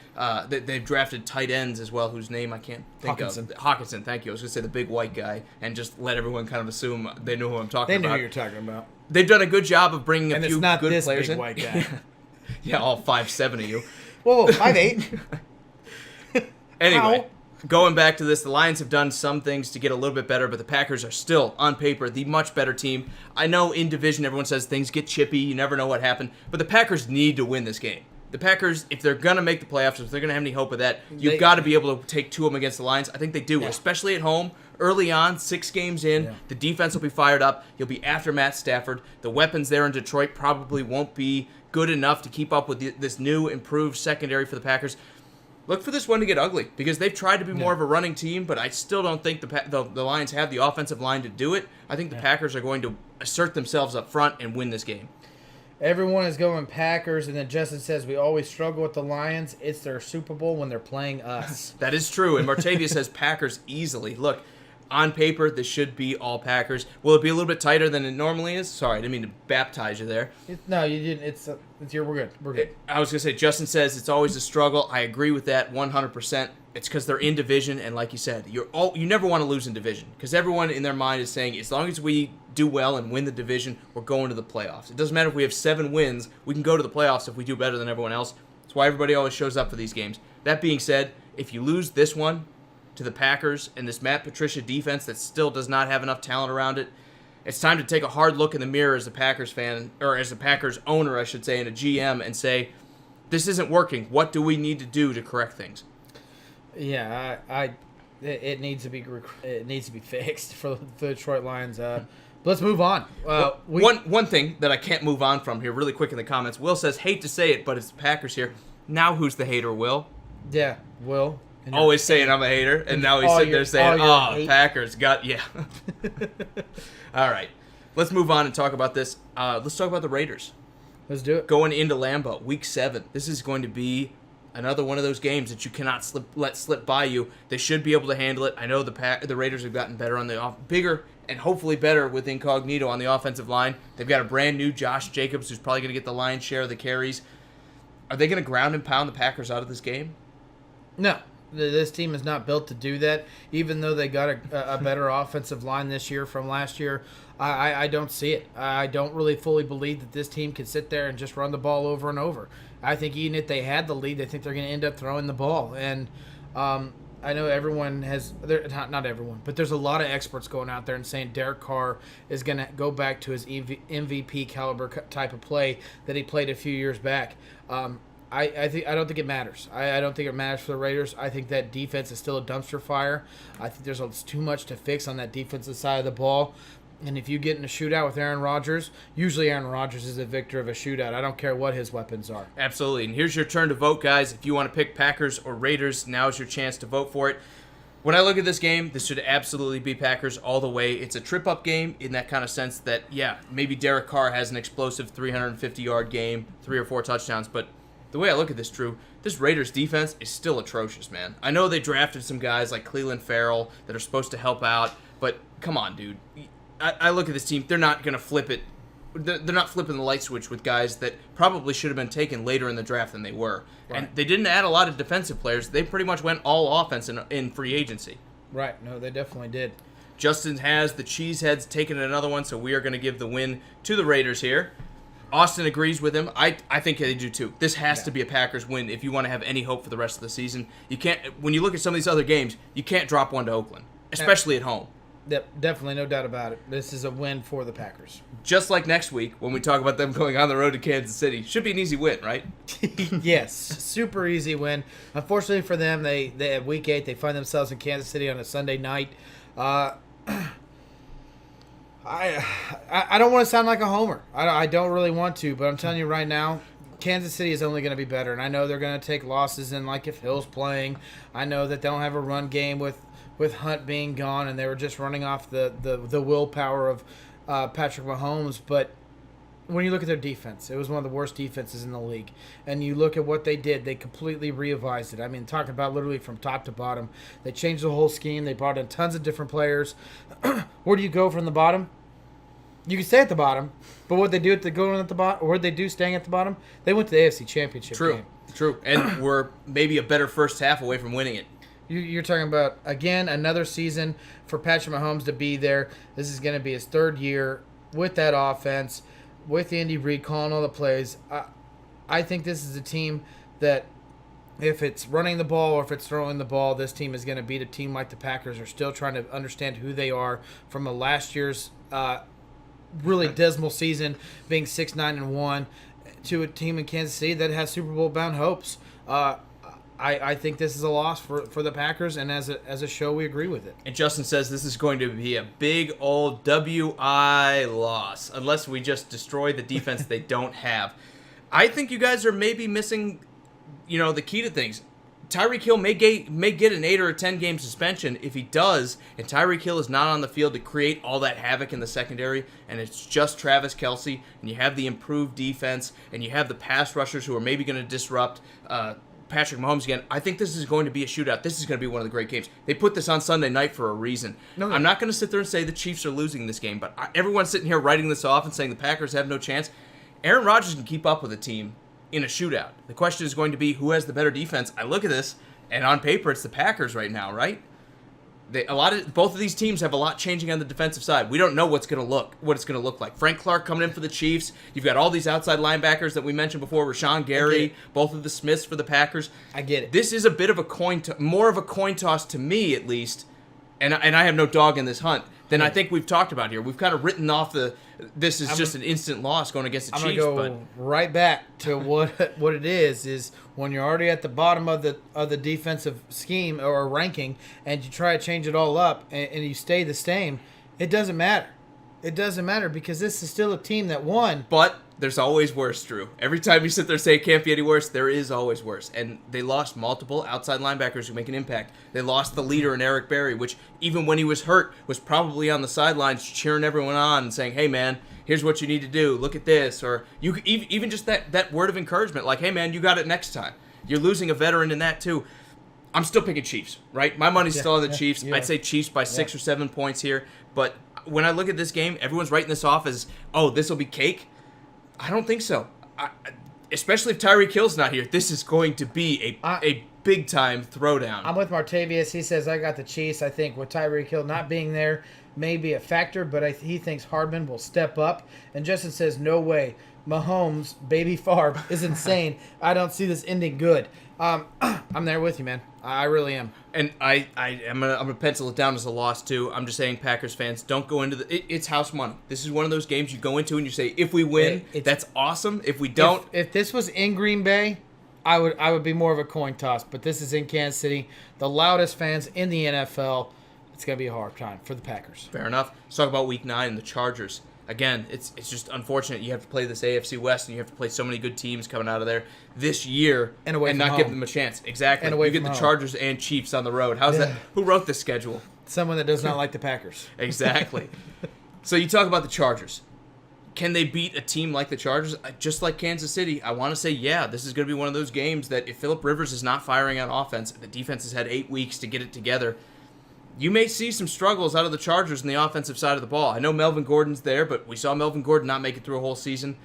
they've drafted tight ends as well, whose name I can't think of. Hawkinson, thank you. I was going to say the big white guy, and just let everyone kind of assume they know who I'm talking about. They know who you're talking about. They've done a good job of bringing and a few good players in. And it's not this big white guy. Yeah, all 5'7" of you. Whoa, 5'8". Anyway, Going back to this, the Lions have done some things to get a little bit better, but the Packers are still, on paper, the much better team. I know in division everyone says things get chippy, you never know what happened, but the Packers need to win this game. The Packers, if they're going to make the playoffs, if they're going to have any hope of that, you've got to be able to take two of them against the Lions. I think they do, especially at home. Early on, 6 games in, the defense will be fired up. You'll be after Matt Stafford. The weapons there in Detroit probably won't be good enough to keep up with this new, improved secondary for the Packers. Look for this one to get ugly because they've tried to be more of a running team, but I still don't think the Lions have the offensive line to do it. I think the Packers are going to assert themselves up front and win this game. Everyone is going Packers, and then Justin says we always struggle with the Lions. It's their Super Bowl when they're playing us. That is true, and Martavia says Packers easily. Look, on paper, this should be all Packers. Will it be a little bit tighter than it normally is? Sorry, I didn't mean to baptize you there. No, you didn't. It's your. We're good. We're good. I was gonna say, Justin says it's always a struggle. I agree with that 100%. It's because they're in division, and like you said, you never want to lose in division because everyone in their mind is saying as long as we do well and win the division, we're going to the playoffs. It doesn't matter if we have 7 wins, we can go to the playoffs if we do better than everyone else. That's why everybody always shows up for these games. That being said, if you lose this one to the Packers and this Matt Patricia defense that still does not have enough talent around it, it's time to take a hard look in the mirror as a Packers fan, or as a Packers owner, I should say, and a GM, and say, this isn't working. What do we need to do to correct things? Yeah, it needs to be fixed for the Detroit Lions. But let's move on. One thing that I can't move on from here, really quick in the comments. Will says, hate to say it, but it's the Packers here. Now who's the hater, Will? Yeah, Will. Always saying I'm a hater, and now he's sitting there saying, Packers got, yeah. All right, let's move on and talk about this. Let's talk about the Raiders. Let's do it. Going into Lambeau, Week 7. This is going to be another one of those games that you cannot let slip by you. They should be able to handle it. I know the Raiders have gotten better on the bigger and hopefully better with Incognito on the offensive line. They've got a brand new Josh Jacobs who's probably going to get the lion's share of the carries. Are they going to ground and pound the Packers out of this game? No. This team is not built to do that. Even though they got a better offensive line this year from last year, I don't see it. I don't really fully believe that this team can sit there and just run the ball over and over. I think even if they had the lead, I think they're going to end up throwing the ball. And I know everyone has – not everyone, but there's a lot of experts going out there and saying Derek Carr is going to go back to his MVP caliber type of play that he played a few years back. I don't think it matters. I don't think it matters for the Raiders. I think that defense is still a dumpster fire. I think there's too much to fix on that defensive side of the ball. And if you get in a shootout with Aaron Rodgers, usually Aaron Rodgers is a victor of a shootout. I don't care what his weapons are. Absolutely. And here's your turn to vote, guys. If you want to pick Packers or Raiders, now is your chance to vote for it. When I look at this game, this should absolutely be Packers all the way. It's a trip-up game in that kind of sense that, yeah, maybe Derek Carr has an explosive 350-yard game, 3 or 4 touchdowns, but the way I look at this, Drew, this Raiders defense is still atrocious, man. I know they drafted some guys like Cleveland Farrell that are supposed to help out, but come on, dude. I look at this team, they're not going to flip it. They're not flipping the light switch with guys that probably should have been taken later in the draft than they were. Right. And they didn't add a lot of defensive players. They pretty much went all offense in free agency. Right. No, they definitely did. Justin has the Cheeseheads taking another one, so we are going to give the win to the Raiders here. Austin agrees with him. I think they do too. This has to be a Packers win if you want to have any hope for the rest of the season. You can't. When you look at some of these other games, you can't drop one to Oakland, especially at home. Yep, definitely, no doubt about it. This is a win for the Packers. Just like next week when we talk about them going on the road to Kansas City. Should be an easy win, right? Yes, super easy win. Unfortunately for them, they at Week 8, they find themselves in Kansas City on a Sunday night. I don't want to sound like a homer. I don't really want to, but I'm telling you right now, Kansas City is only going to be better. And I know they're going to take losses in, like if Hill's playing. I know that they don't have a run game with Hunt being gone, and they were just running off the willpower of Patrick Mahomes. But when you look at their defense, it was one of the worst defenses in the league. And you look at what they did, they completely revised it. I mean, talking about literally from top to bottom. They changed the whole scheme. They brought in tons of different players. Where do you go from the bottom? You can stay at the bottom, but what they do at going at the bottom, or what they do staying at the bottom, they went to the AFC Championship game. True. And we're maybe a better first half away from winning it. You're talking about, again, another season for Patrick Mahomes to be there. This is going to be his 3rd year with that offense, with Andy Reid calling all the plays. I think this is a team that if it's running the ball or if it's throwing the ball, this team is going to beat a team like the Packers. They're still trying to understand who they are from a last year's really dismal season, being 6-9-1, to a team in Kansas City that has Super Bowl bound hopes. I think this is a loss for the Packers, and as a show, we agree with it. And Justin says this is going to be a big old WI loss, unless we just destroy the defense they don't have. I think you guys are maybe missing, the key to things. Tyreek Hill may get an 8 or a 10 game suspension. If he does, and Tyreek Hill is not on the field to create all that havoc in the secondary, and it's just Travis Kelce, and you have the improved defense, and you have the pass rushers who are maybe going to disrupt Patrick Mahomes again, I think this is going to be a shootout. This is going to be one of the great games. They put this on Sunday night for a reason. No. I'm not going to sit there and say the Chiefs are losing this game, but everyone's sitting here writing this off and saying the Packers have no chance. Aaron Rodgers can keep up with a team in a shootout. The question is going to be who has the better defense. I look at this, and on paper, it's the Packers right now, right? Both of these teams have a lot changing on the defensive side. We don't know what it's going to look like. Frank Clark coming in for the Chiefs. You've got all these outside linebackers that we mentioned before. Rashawn Gary, both of the Smiths for the Packers. I get it. This is a bit of more of a coin toss to me, at least. And I have no dog in this hunt. Than I think we've talked about here. We've kind of written off this is just an instant loss going against the Chiefs. I'm gonna go right back to what it is when you're already at the bottom of the defensive scheme or ranking, and you try to change it all up, and you stay the same. It doesn't matter. It doesn't matter because this is still a team that won. But there's always worse, Drew. Every time you sit there and say it can't be any worse, there is always worse. And they lost multiple outside linebackers who make an impact. They lost the leader in Eric Berry, which even when he was hurt, was probably on the sidelines cheering everyone on and saying, hey, man, here's what you need to do. Look at this. Or you even just that word of encouragement, like, hey, man, you got it next time. You're losing a veteran in that, too. I'm still picking Chiefs, right? My money's still on the Chiefs. I'd say Chiefs by 6 or 7 points here. But when I look at this game, everyone's writing this off as, oh, this will be cake. I don't think so. Especially if Tyreek Hill's not here, this is going to be a big-time throwdown. I'm with Martavius. He says, I got the Chiefs. I think with Tyreek Hill not being there may be a factor, but he thinks Hardman will step up. And Justin says, no way. Mahomes, baby Favre, is insane. I don't see this ending good. I'm there with you, man. I really am. And I'm gonna pencil it down as a loss too. I'm just saying, Packers fans, don't go into it's house money. This is one of those games you go into and you say, if we win, that's awesome. If we don't, if this was in Green Bay, I would be more of a coin toss. But this is in Kansas City, the loudest fans in the NFL. It's gonna be a hard time for the Packers. Fair enough. Let's talk about Week 9 and the Chargers. Again, it's just unfortunate you have to play this AFC West and you have to play so many good teams coming out of there this year and not give them a chance. Exactly. And you get the Chargers and Chiefs on the road. How's that? Who wrote this schedule? Someone that does not like the Packers. Exactly. So you talk about the Chargers. Can they beat a team like the Chargers? Just like Kansas City, I want to say, yeah, this is going to be one of those games that if Phillip Rivers is not firing on offense, the defense has had 8 weeks to get it together. You may see some struggles out of the Chargers on the offensive side of the ball. I know Melvin Gordon's there, but we saw Melvin Gordon not make it through a whole season.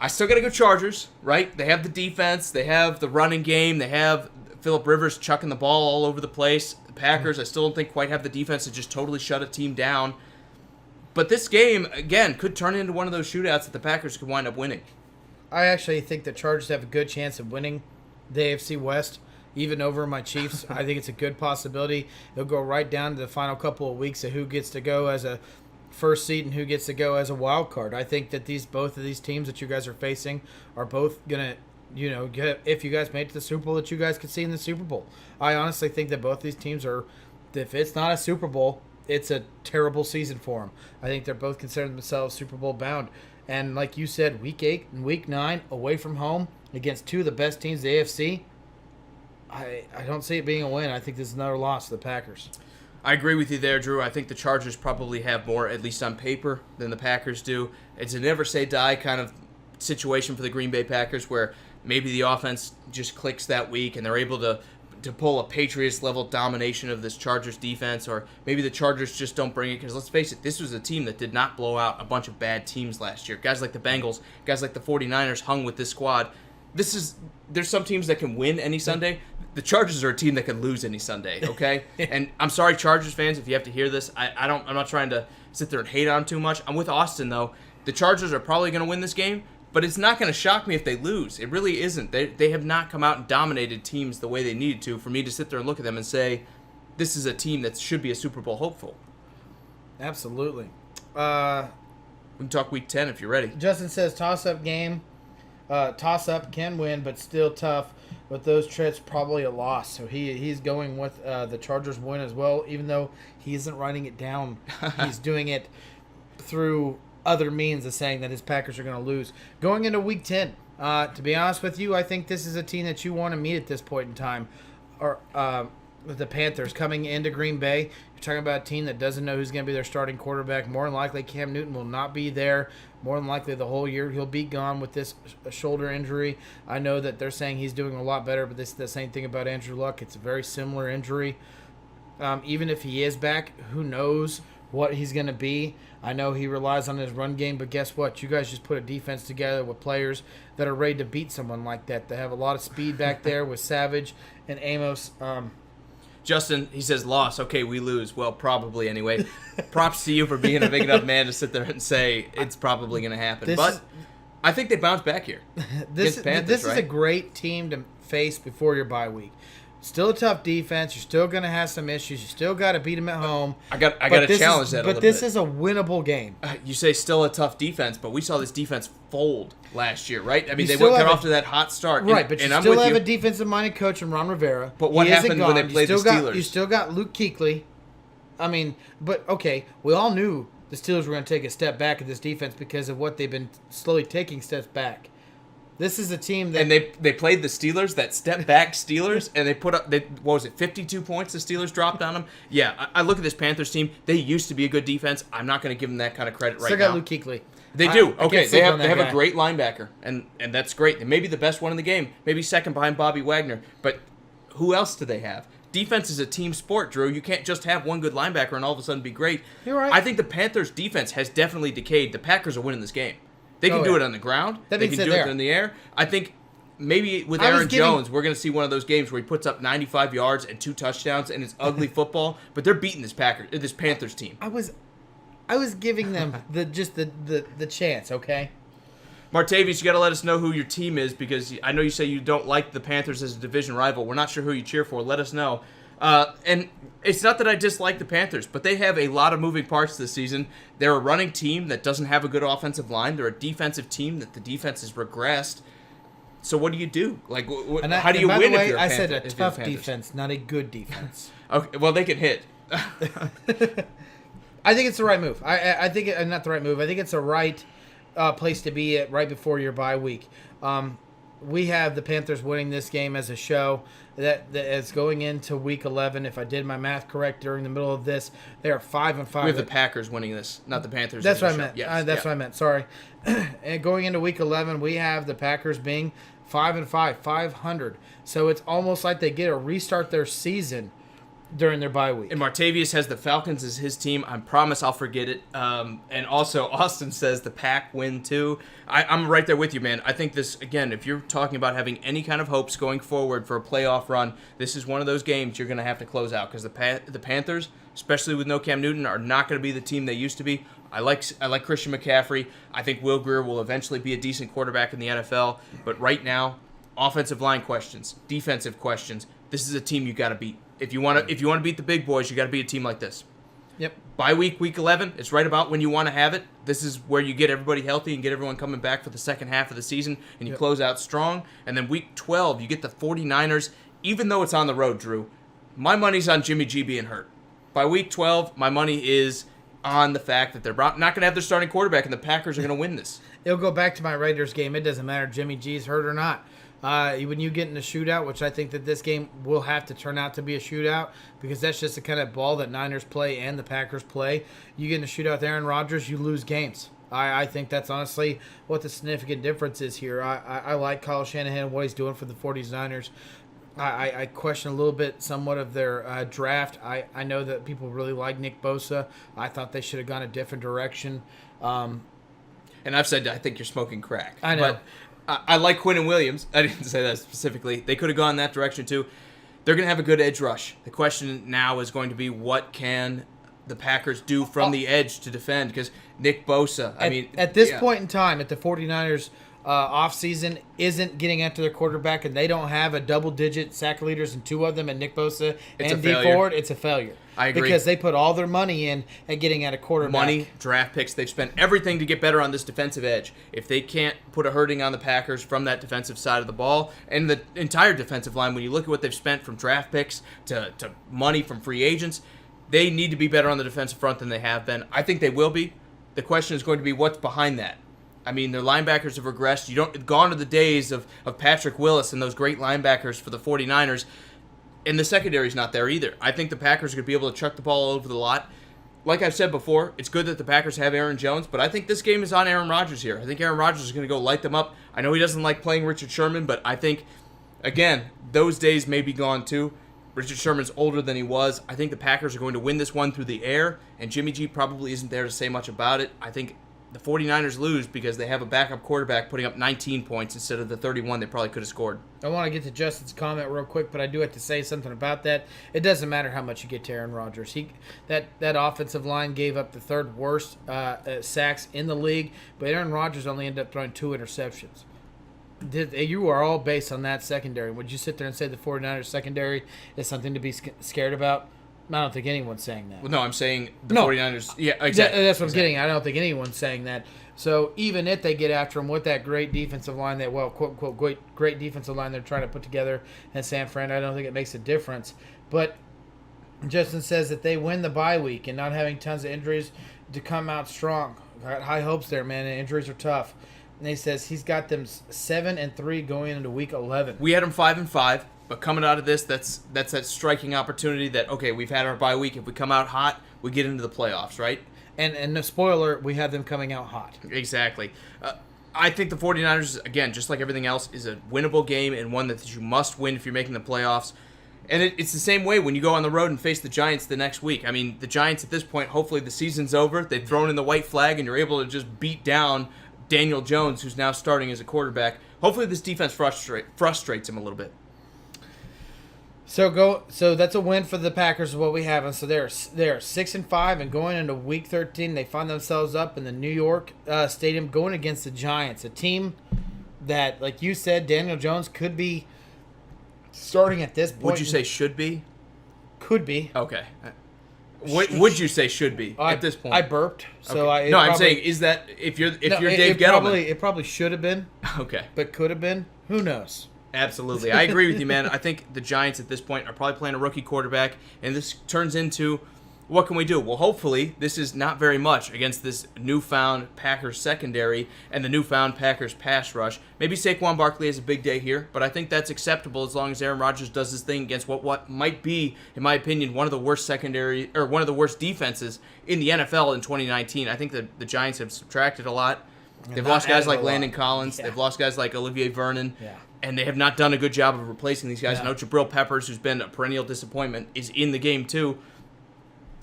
I still got to go Chargers, right? They have the defense. They have the running game. They have Phillip Rivers chucking the ball all over the place. The Packers, I still don't think quite have the defense to just totally shut a team down. But this game, again, could turn into one of those shootouts that the Packers could wind up winning. I actually think the Chargers have a good chance of winning the AFC West. Even over my Chiefs, I think it's a good possibility. It'll go right down to the final couple of weeks of who gets to go as a first seed and who gets to go as a wild card. I think that both of these teams that you guys are facing are both gonna, if you guys made it to the Super Bowl, that you guys could see in the Super Bowl. I honestly think that both these teams are, if it's not a Super Bowl, it's a terrible season for them. I think they're both considering themselves Super Bowl bound. And like you said, Week 8 and Week 9 away from home against two of the best teams in the AFC. I don't see it being a win. I think this is another loss to the Packers. I agree with you there, Drew. I think the Chargers probably have more, at least on paper, than the Packers do. It's a never-say-die kind of situation for the Green Bay Packers where maybe the offense just clicks that week and they're able to pull a Patriots-level domination of this Chargers defense, or maybe the Chargers just don't bring it because, let's face it, this was a team that did not blow out a bunch of bad teams last year. Guys like the Bengals, guys like the 49ers hung with this squad. There's some teams that can win any Sunday. The Chargers are a team that can lose any Sunday, okay? And I'm sorry, Chargers fans, if you have to hear this. I'm not trying to sit there and hate on them too much. I'm with Austin, though. The Chargers are probably going to win this game, But it's not going to shock me if they lose. It really isn't. They have not come out and dominated teams the way they needed to for me to sit there and look at them and say, this is a team that should be a Super Bowl hopeful. Absolutely. We can talk Week 10 if you're ready. Justin says toss-up game. Toss-up can win, but still tough. With those trends, probably a loss. So he's going with the Chargers win as well, even though he isn't writing it down. He's doing it through other means of saying that his Packers are going to lose. Going into Week 10, to be honest with you, I think this is a team that you want to meet at this point in time. Or the Panthers coming into Green Bay. You're talking about a team that doesn't know who's going to be their starting quarterback. More than likely, Cam Newton will not be there. More than likely, the whole year he'll be gone with this shoulder injury. I know that they're saying he's doing a lot better, but this is the same thing about Andrew Luck. It's a very similar injury. Even if he is back, who knows what he's going to be. I know he relies on his run game, but guess what? You guys just put a defense together with players that are ready to beat someone like that. They have a lot of speed back there with Savage and Amos. Justin, he says loss. Okay, we lose. Well, probably anyway. Props to you for being a big enough man to sit there and say it's probably going to happen. But I think they bounce back here. This Panthers, is a great team to face before your bye week. Still a tough defense. You're still going to have some issues. You still got to beat them at home. I got to challenge that a little bit. But this is a winnable game. You say still a tough defense, but we saw this defense fold last year, right? I mean, they got off to that hot start. Right, but you still have a defensive-minded coach in Ron Rivera. But what happened when they played the Steelers? You still got Luke Kuechly. I mean, but okay, we all knew the Steelers were going to take a step back at this defense because of what they've been slowly taking steps back. This is a team that... And they played the Steelers, that step-back Steelers, and they put up, what was it, 52 points the Steelers dropped on them? Yeah, I look at this Panthers team. They used to be a good defense. I'm not going to give them that kind of credit right now. Still got Luke Kuechly. They do. Okay, they have a great linebacker, and that's great. They may be the best one in the game, maybe second behind Bobby Wagner. But who else do they have? Defense is a team sport, Drew. You can't just have one good linebacker and all of a sudden be great. You're right. I think the Panthers' defense has definitely decayed. The Packers are winning this game. They can do it on the ground. They can do it in the air. I think maybe with Aaron Jones, we're going to see one of those games where he puts up 95 yards and 2 touchdowns, and it's ugly football. But they're beating this Panthers team. I was giving them the chance. Okay. Martavius, you got to let us know who your team is because I know you say you don't like the Panthers as a division rival. We're not sure who you cheer for. Let us know. And it's not that I dislike the Panthers, but they have a lot of moving parts this season. They're a running team that doesn't have a good offensive line. They're a defensive team that the defense has regressed. So what do you do? Like, how do you win if you're a Panther? I said a tough defense, not a good defense. Okay, well, they can hit. I think it's the right move. I think not the right move. I think it's the right place to be at right before your bye week. We have the Panthers winning this game as a show. That is going into Week 11. If I did my math correct during the middle of this, they are 5-5. We have the Packers winning this, not the Panthers. That's what I meant. Yes. That's what I meant. Sorry. And going into Week 11, we have the Packers being 5-5, 500. So it's almost like they get to restart their season during their bye week. And Martavius has the Falcons as his team. I promise I'll forget it. And also, Austin says the Pack win too. I'm right there with you, man. I think this, again, if you're talking about having any kind of hopes going forward for a playoff run, this is one of those games you're going to have to close out because the Panthers, especially with no Cam Newton, are not going to be the team they used to be. I like Christian McCaffrey. I think Will Grier will eventually be a decent quarterback in the NFL. But right now, offensive line questions, defensive questions. This is a team you got to beat. If you want to beat the big boys, you got to beat a team like this. Yep. Bye week 11, it's right about when you want to have it. This is where you get everybody healthy and get everyone coming back for the second half of the season, and you close out strong. And then week 12, you get the 49ers, even though it's on the road, Drew. My money's on Jimmy G being hurt. By week 12, my money is on the fact that they're not going to have their starting quarterback, and the Packers are going to win this. It'll go back to my Raiders game. It doesn't matter if Jimmy G's hurt or not. When you get in a shootout, which I think that this game will have to turn out to be a shootout because that's just the kind of ball that Niners play and the Packers play. You get in a shootout with Aaron Rodgers, you lose games. I think that's honestly what the significant difference is here. I like Kyle Shanahan and what he's doing for the 49ers. I question a little bit somewhat of their draft. I know that people really like Nick Bosa. I thought they should have gone a different direction. And I've said I think you're smoking crack. I know. But I like Quinnen Williams. I didn't say that specifically. They could have gone that direction too. They're going to have a good edge rush. The question now is going to be what can the Packers do from the edge to defend? Because Nick Bosa, at this point in time, at the 49ers offseason isn't getting after their quarterback and they don't have a double-digit sack leaders and two of them, and Nick Bosa and Dee Ford, it's a failure. I agree. Because they put all their money in at getting at a quarterback. Money, draft picks. They've spent everything to get better on this defensive edge. If they can't put a hurting on the Packers from that defensive side of the ball and the entire defensive line, when you look at what they've spent from draft picks to money from free agents, they need to be better on the defensive front than they have been. I think they will be. The question is going to be what's behind that. I mean, their linebackers have regressed. Gone are the days of Patrick Willis and those great linebackers for the 49ers. And the secondary's not there either. I think the Packers are going to be able to chuck the ball all over the lot. Like I've said before, it's good that the Packers have Aaron Jones, but I think this game is on Aaron Rodgers here. I think Aaron Rodgers is going to go light them up. I know he doesn't like playing Richard Sherman, but I think, again, those days may be gone too. Richard Sherman's older than he was. I think the Packers are going to win this one through the air, and Jimmy G probably isn't there to say much about it. I think the 49ers lose because they have a backup quarterback putting up 19 points instead of the 31 they probably could have scored. I want to get to Justin's comment real quick, but I do have to say something about that. It doesn't matter how much you get to Aaron Rodgers. That offensive line gave up the third worst sacks in the league, but Aaron Rodgers only ended up throwing 2 interceptions. You are all based on that secondary. Would you sit there and say the 49ers secondary is something to be scared about? I don't think anyone's saying that. Well, no, I'm saying the 49ers. Yeah, exactly. That's what I'm getting at. I don't think anyone's saying that. So even if they get after him with that great defensive line, that, well, quote, unquote, great defensive line they're trying to put together in San Fran, I don't think it makes a difference. But Justin says that they win the bye week and not having tons of injuries to come out strong. Got high hopes there, man, and injuries are tough. And he says he's got them 7-3 going into week 11. We had them 5-5. But coming out of this, that's that striking opportunity that, okay, we've had our bye week. If we come out hot, we get into the playoffs, right? And the spoiler, we have them coming out hot. Exactly. I think the 49ers, again, just like everything else, is a winnable game and one that you must win if you're making the playoffs. And it's the same way when you go on the road and face the Giants the next week. I mean, the Giants at this point, hopefully the season's over. They've thrown in the white flag and you're able to just beat down Daniel Jones, who's now starting as a quarterback. Hopefully this defense frustrates him a little bit. So that's a win for the Packers is what we have. And so they're 6-5 and going into week 13, they find themselves up in the New York Stadium going against the Giants, a team that, like you said, Daniel Jones could be starting at this point. Would you say should be? Could be. Okay. What would you say should be at this point? I burped. So okay. I'm saying, is that if you're Dave Gettleman? It probably should have been. Okay. But could have been. Who knows? Absolutely. I agree with you, man. I think the Giants at this point are probably playing a rookie quarterback, and this turns into, what can we do? Well, hopefully this is not very much against this newfound Packers secondary and the newfound Packers pass rush. Maybe Saquon Barkley has a big day here, but I think that's acceptable as long as Aaron Rodgers does his thing against what might be, in my opinion, one of the worst one of the worst defenses in the NFL in 2019. I think the Giants have subtracted a lot. They've lost guys like Landon Collins. Yeah. They've lost guys like Olivier Vernon. Yeah. And they have not done a good job of replacing these guys. I know Jabril Peppers, who's been a perennial disappointment, is in the game too.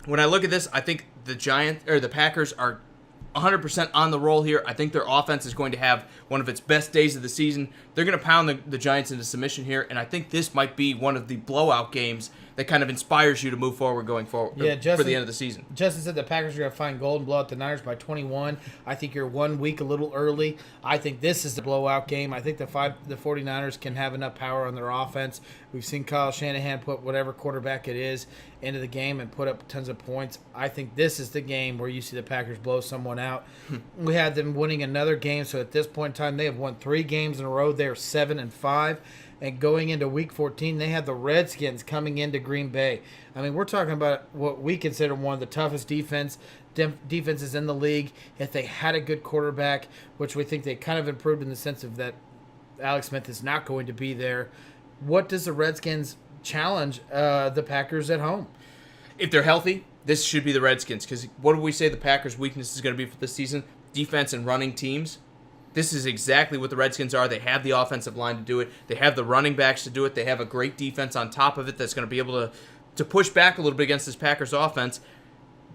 When I look at this, I think the Packers are 100% on the roll here. I think their offense is going to have one of its best days of the season. They're going to pound the Giants into submission here, and I think this might be one of the blowout games that kind of inspires you to move forward for the end of the season. Justin said the Packers are going to find gold and blow out the Niners by 21. I think you're 1 week a little early. I think this is the blowout game. I think the 49ers can have enough power on their offense. We've seen Kyle Shanahan put whatever quarterback it is into the game and put up tons of points. I think this is the game where you see the Packers blow someone out. We had them winning another game, so at this point in time, they have won 3 games in a row. They are 7-5. And going into Week 14, they have the Redskins coming into Green Bay. I mean, we're talking about what we consider one of the toughest defenses in the league. If they had a good quarterback, which we think they kind of improved in the sense of that Alex Smith is not going to be there, what does the Redskins challenge the Packers at home? If they're healthy, this should be the Redskins. Because what do we say the Packers' weakness is going to be for this season? Defense and running teams. This is exactly what the Redskins are. They have the offensive line to do it. They have the running backs to do it. They have a great defense on top of it that's going to be able to push back a little bit against this Packers offense.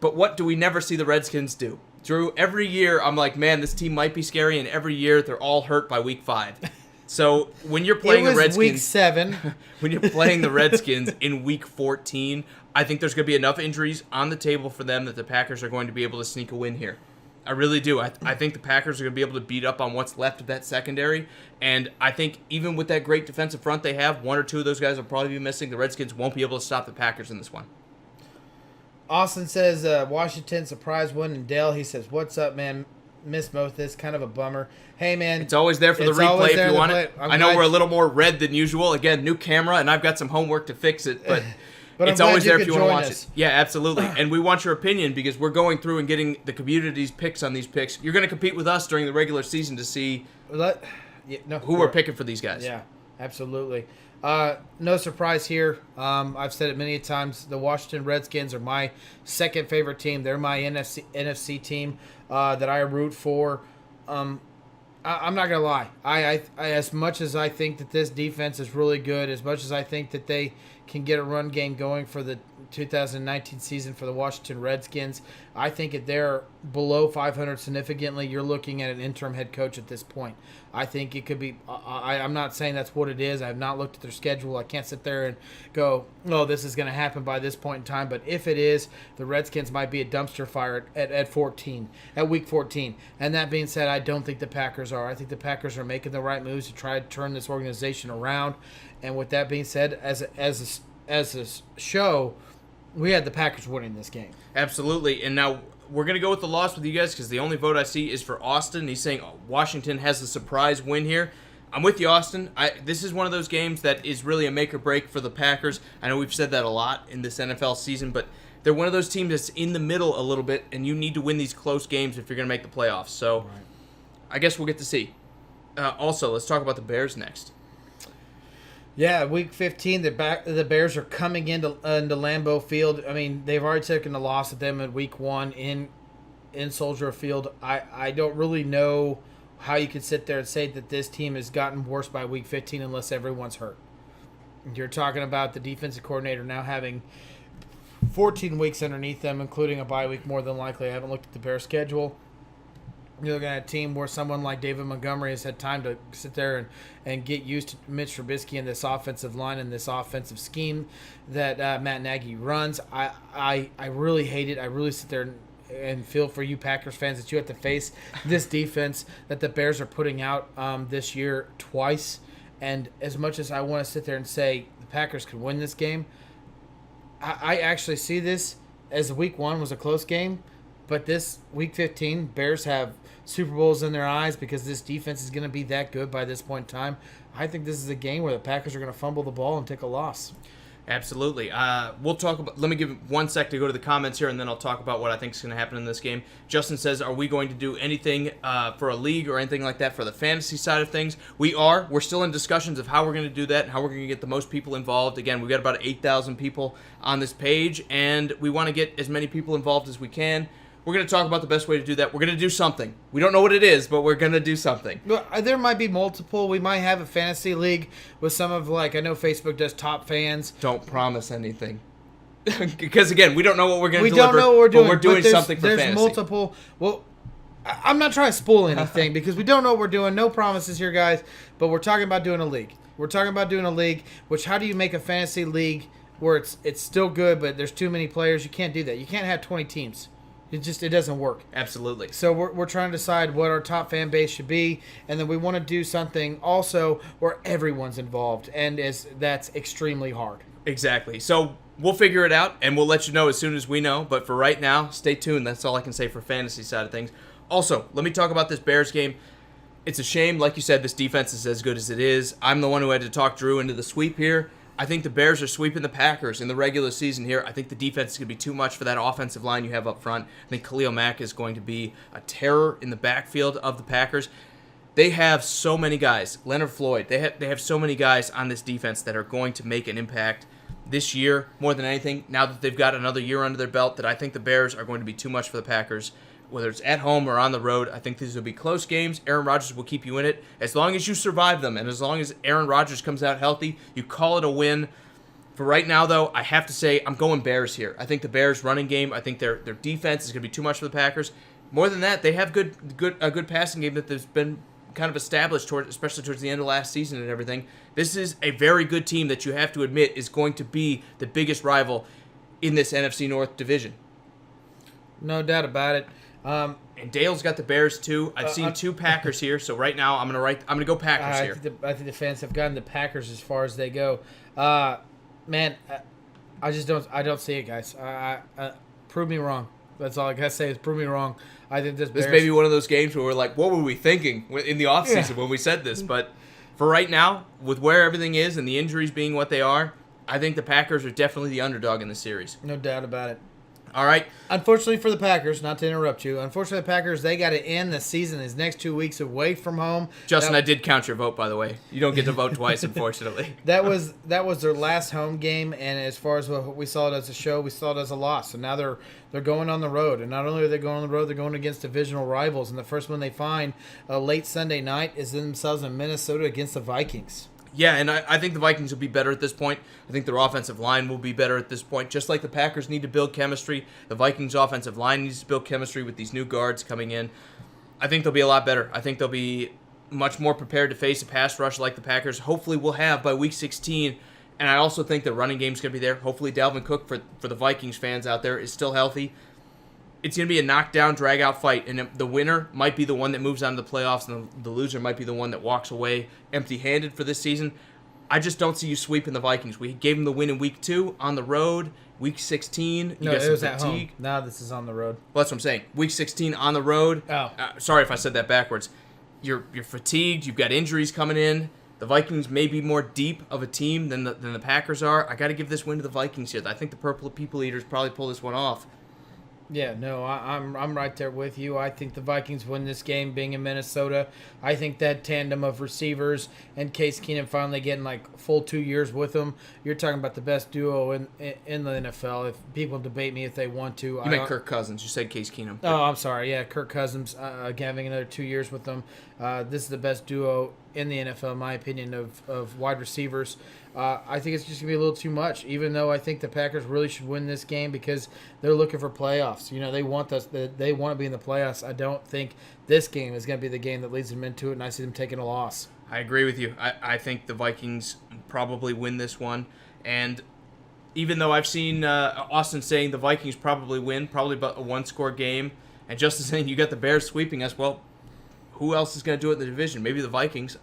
But what do we never see the Redskins do? Drew, every year I'm like, man, this team might be scary, and every year they're all hurt by week 5. So when you're playing the Redskins, week 7. When you're playing the Redskins in week 14, I think there's going to be enough injuries on the table for them that the Packers are going to be able to sneak a win here. I really do. I think the Packers are going to be able to beat up on what's left of that secondary. And I think even with that great defensive front they have, one or two of those guys will probably be missing. The Redskins won't be able to stop the Packers in this one. Austin says, Washington surprise win. And Dale, he says, what's up, man? Miss both this. Kind of a bummer. Hey, man. It's always there for the replay if you want it. I know we're a little more red than usual. Again, new camera, and I've got some homework to fix it. But it's always there if you want to watch it. Yeah, absolutely. And we want your opinion because we're going through and getting the community's picks on these picks. You're going to compete with us during the regular season to see who we're picking for these guys. Yeah, absolutely. No surprise here. I've said it many times. The Washington Redskins are my second favorite team. They're my NFC team that I root for. I'm not gonna lie. I as much as I think that this defense is really good, as much as I think that they can get a run game going for the 2019 season for the Washington Redskins, I think if they're below 500 significantly, you're looking at an interim head coach at this point. I think it could be. I'm not saying that's what it is. I have not looked at their schedule. I can't sit there and go, "Oh, this is going to happen by this point in time." But if it is, the Redskins might be a dumpster fire at 14, at week 14. And that being said, I don't think the Packers are. I think the Packers are making the right moves to try to turn this organization around. And with that being said, as a show, we had the Packers winning this game. Absolutely. And now we're going to go with the loss with you guys because the only vote I see is for Austin. He's saying Washington has a surprise win here. I'm with you, Austin. This is one of those games that is really a make or break for the Packers. I know we've said that a lot in this NFL season, but they're one of those teams that's in the middle a little bit, and you need to win these close games if you're going to make the playoffs. So right. I guess we'll get to see. Also, let's talk about the Bears next. Yeah, week 15, the Bears are coming into Lambeau Field. I mean, they've already taken a loss at them in week 1 in Soldier Field. I don't really know how you could sit there and say that this team has gotten worse by week 15 unless everyone's hurt. You're talking about the defensive coordinator now having 14 weeks underneath them, including a bye week more than likely. I haven't looked at the Bears schedule. You're looking at a team where someone like David Montgomery has had time to sit there and get used to Mitch Trubisky and this offensive line and this offensive scheme that Matt Nagy runs. I really hate it. I really sit there and feel for you Packers fans that you have to face this defense that the Bears are putting out this year twice. And as much as I want to sit there and say the Packers could win this game, I actually see this as week 1 was a close game. But this week 15, Bears have Super Bowls in their eyes because this defense is going to be that good by this point in time. I think this is a game where the Packers are going to fumble the ball and take a loss. Absolutely. We'll talk about. Let me give 1 sec to go to the comments here, and then I'll talk about what I think is going to happen in this game. Justin says, "Are we going to do anything for a league or anything like that for the fantasy side of things?" We are. We're still in discussions of how we're going to do that and how we're going to get the most people involved. Again, we've got about 8,000 people on this page, and we want to get as many people involved as we can. We're going to talk about the best way to do that. We're going to do something. We don't know what it is, but we're going to do something. Well, there might be multiple. We might have a fantasy league with some of, I know Facebook does top fans. Don't promise anything. Because, again, we don't know what we're going to We deliver. don't know what we're doing. But we're doing something for fantasy. There's multiple. Well, I'm not trying to spoil anything because we don't know what we're doing. No promises here, guys. But we're talking about doing a league. We're talking about doing a league, which how do you make a fantasy league where it's still good, but there's too many players? You can't do that. You can't have 20 teams. It doesn't work. Absolutely. So we're trying to decide what our top fan base should be, and then we want to do something also where everyone's involved, and that's extremely hard. Exactly. So we'll figure it out, and we'll let you know as soon as we know. But for right now, stay tuned. That's all I can say for fantasy side of things. Also, let me talk about this Bears game. It's a shame, like you said, this defense is as good as it is. I'm the one who had to talk Drew into the sweep here. I think the Bears are sweeping the Packers in the regular season here. I think the defense is going to be too much for that offensive line you have up front. I think Khalil Mack is going to be a terror in the backfield of the Packers. They have so many guys. Leonard Floyd, they have so many guys on this defense that are going to make an impact this year more than anything. Now that they've got another year under their belt, that I think the Bears are going to be too much for the Packers. Whether it's at home or on the road, I think these will be close games. Aaron Rodgers will keep you in it. As long as you survive them and as long as Aaron Rodgers comes out healthy, you call it a win. For right now, though, I have to say I'm going Bears here. I think the Bears' running game, I think their defense is going to be too much for the Packers. More than that, they have a good passing game that has been kind of established, especially towards the end of last season and everything. This is a very good team that you have to admit is going to be the biggest rival in this NFC North division. No doubt about it. And Dale's got the Bears too. I've seen two Packers here, so right now I'm gonna go Packers here. I think the fans have gotten the Packers as far as they go. Man, I just don't see it, guys. Prove me wrong. That's all I gotta say is prove me wrong. I think this may be one of those games where we're like, what were we thinking in the offseason when we said this? But for right now, with where everything is and the injuries being what they are, I think the Packers are definitely the underdog in the series. No doubt about it. All right. Unfortunately for the Packers, not to interrupt you, unfortunately the Packers, they got to end the season these next 2 weeks away from home. Justin, I did count your vote, by the way. You don't get to vote twice, unfortunately. That was their last home game, and as far as what we saw it as a show, we saw it as a loss. So now they're going on the road, and not only are they going on the road, they're going against divisional rivals. And the first one they find late Sunday night is themselves in Minnesota against the Vikings. Yeah, and I think the Vikings will be better at this point. I think their offensive line will be better at this point. Just like the Packers need to build chemistry, the Vikings' offensive line needs to build chemistry with these new guards coming in. I think they'll be a lot better. I think they'll be much more prepared to face a pass rush like the Packers hopefully will have by Week 16. And I also think the running game's going to be there. Hopefully Dalvin Cook, for the Vikings fans out there, is still healthy. It's going to be a knockdown, drag-out fight, and the winner might be the one that moves on to the playoffs, and the loser might be the one that walks away empty-handed for this season. I just don't see you sweeping the Vikings. We gave them the win in Week 2 on the road. Week 16, you got some fatigue. At home. Now this is on the road. Well, that's what I'm saying. Week 16 on the road. Oh. Sorry if I said that backwards. You're fatigued. You've got injuries coming in. The Vikings may be more deep of a team than the Packers are. I got to give this win to the Vikings here. I think the Purple People Eaters probably pull this one off. Yeah, no, I'm right there with you. I think the Vikings win this game being in Minnesota. I think that tandem of receivers and Case Keenum finally getting like full 2 years with them. You're talking about the best duo in the NFL. If people debate me if they want to. You meant Kirk Cousins. You said Case Keenum. Oh, I'm sorry. Yeah, Kirk Cousins having another 2 years with them. This is the best duo in the NFL, in my opinion, of wide receivers. I think it's just going to be a little too much, even though I think the Packers really should win this game because they're looking for playoffs. You know, they want to be in the playoffs. I don't think this game is going to be the game that leads them into it, and I see them taking a loss. I agree with you. I think the Vikings probably win this one. And even though I've seen Austin saying the Vikings probably win, probably about a one-score game, and Justin saying you got the Bears sweeping us, well, who else is going to do it in the division? Maybe the Vikings.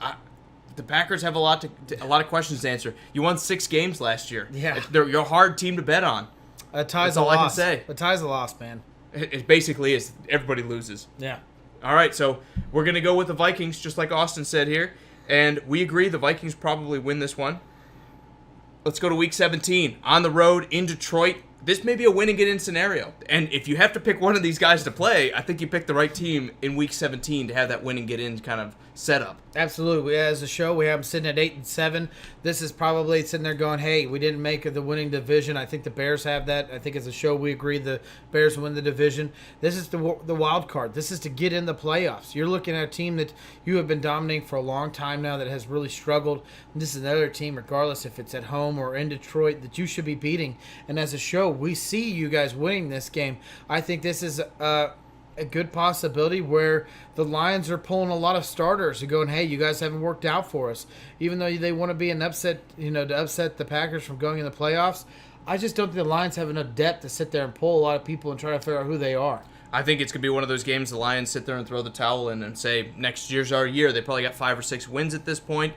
The Packers have a lot of questions to answer. You won 6 games last year. Yeah. You're a hard team to bet on. A tie's That's a all loss. I can say. A tie's a loss, man. It basically is. Everybody loses. Yeah. All right, so we're going to go with the Vikings, just like Austin said here. And we agree the Vikings probably win this one. Let's go to Week 17. On the road in Detroit. This may be a win-and-get-in scenario. And if you have to pick one of these guys to play, I think you picked the right team in Week 17 to have that win-and-get-in kind of setup. Absolutely. As a show, we have them sitting at 8-7. This is probably sitting there going, hey, we didn't make the winning division. I think the Bears have that. I think as a show, we agree the Bears win the division. This is the wild card. This is to get in the playoffs. You're looking at a team that you have been dominating for a long time now that has really struggled. And this is another team, regardless if it's at home or in Detroit, that you should be beating. And as a show, we see you guys winning this game. I think this is a good possibility where the Lions are pulling a lot of starters and going, hey, you guys haven't worked out for us. Even though they want to be an upset, to upset the Packers from going in the playoffs, I just don't think the Lions have enough depth to sit there and pull a lot of people and try to figure out who they are. I think it's going to be one of those games the Lions sit there and throw the towel in and say, next year's our year. They probably got 5 or 6 wins at this point.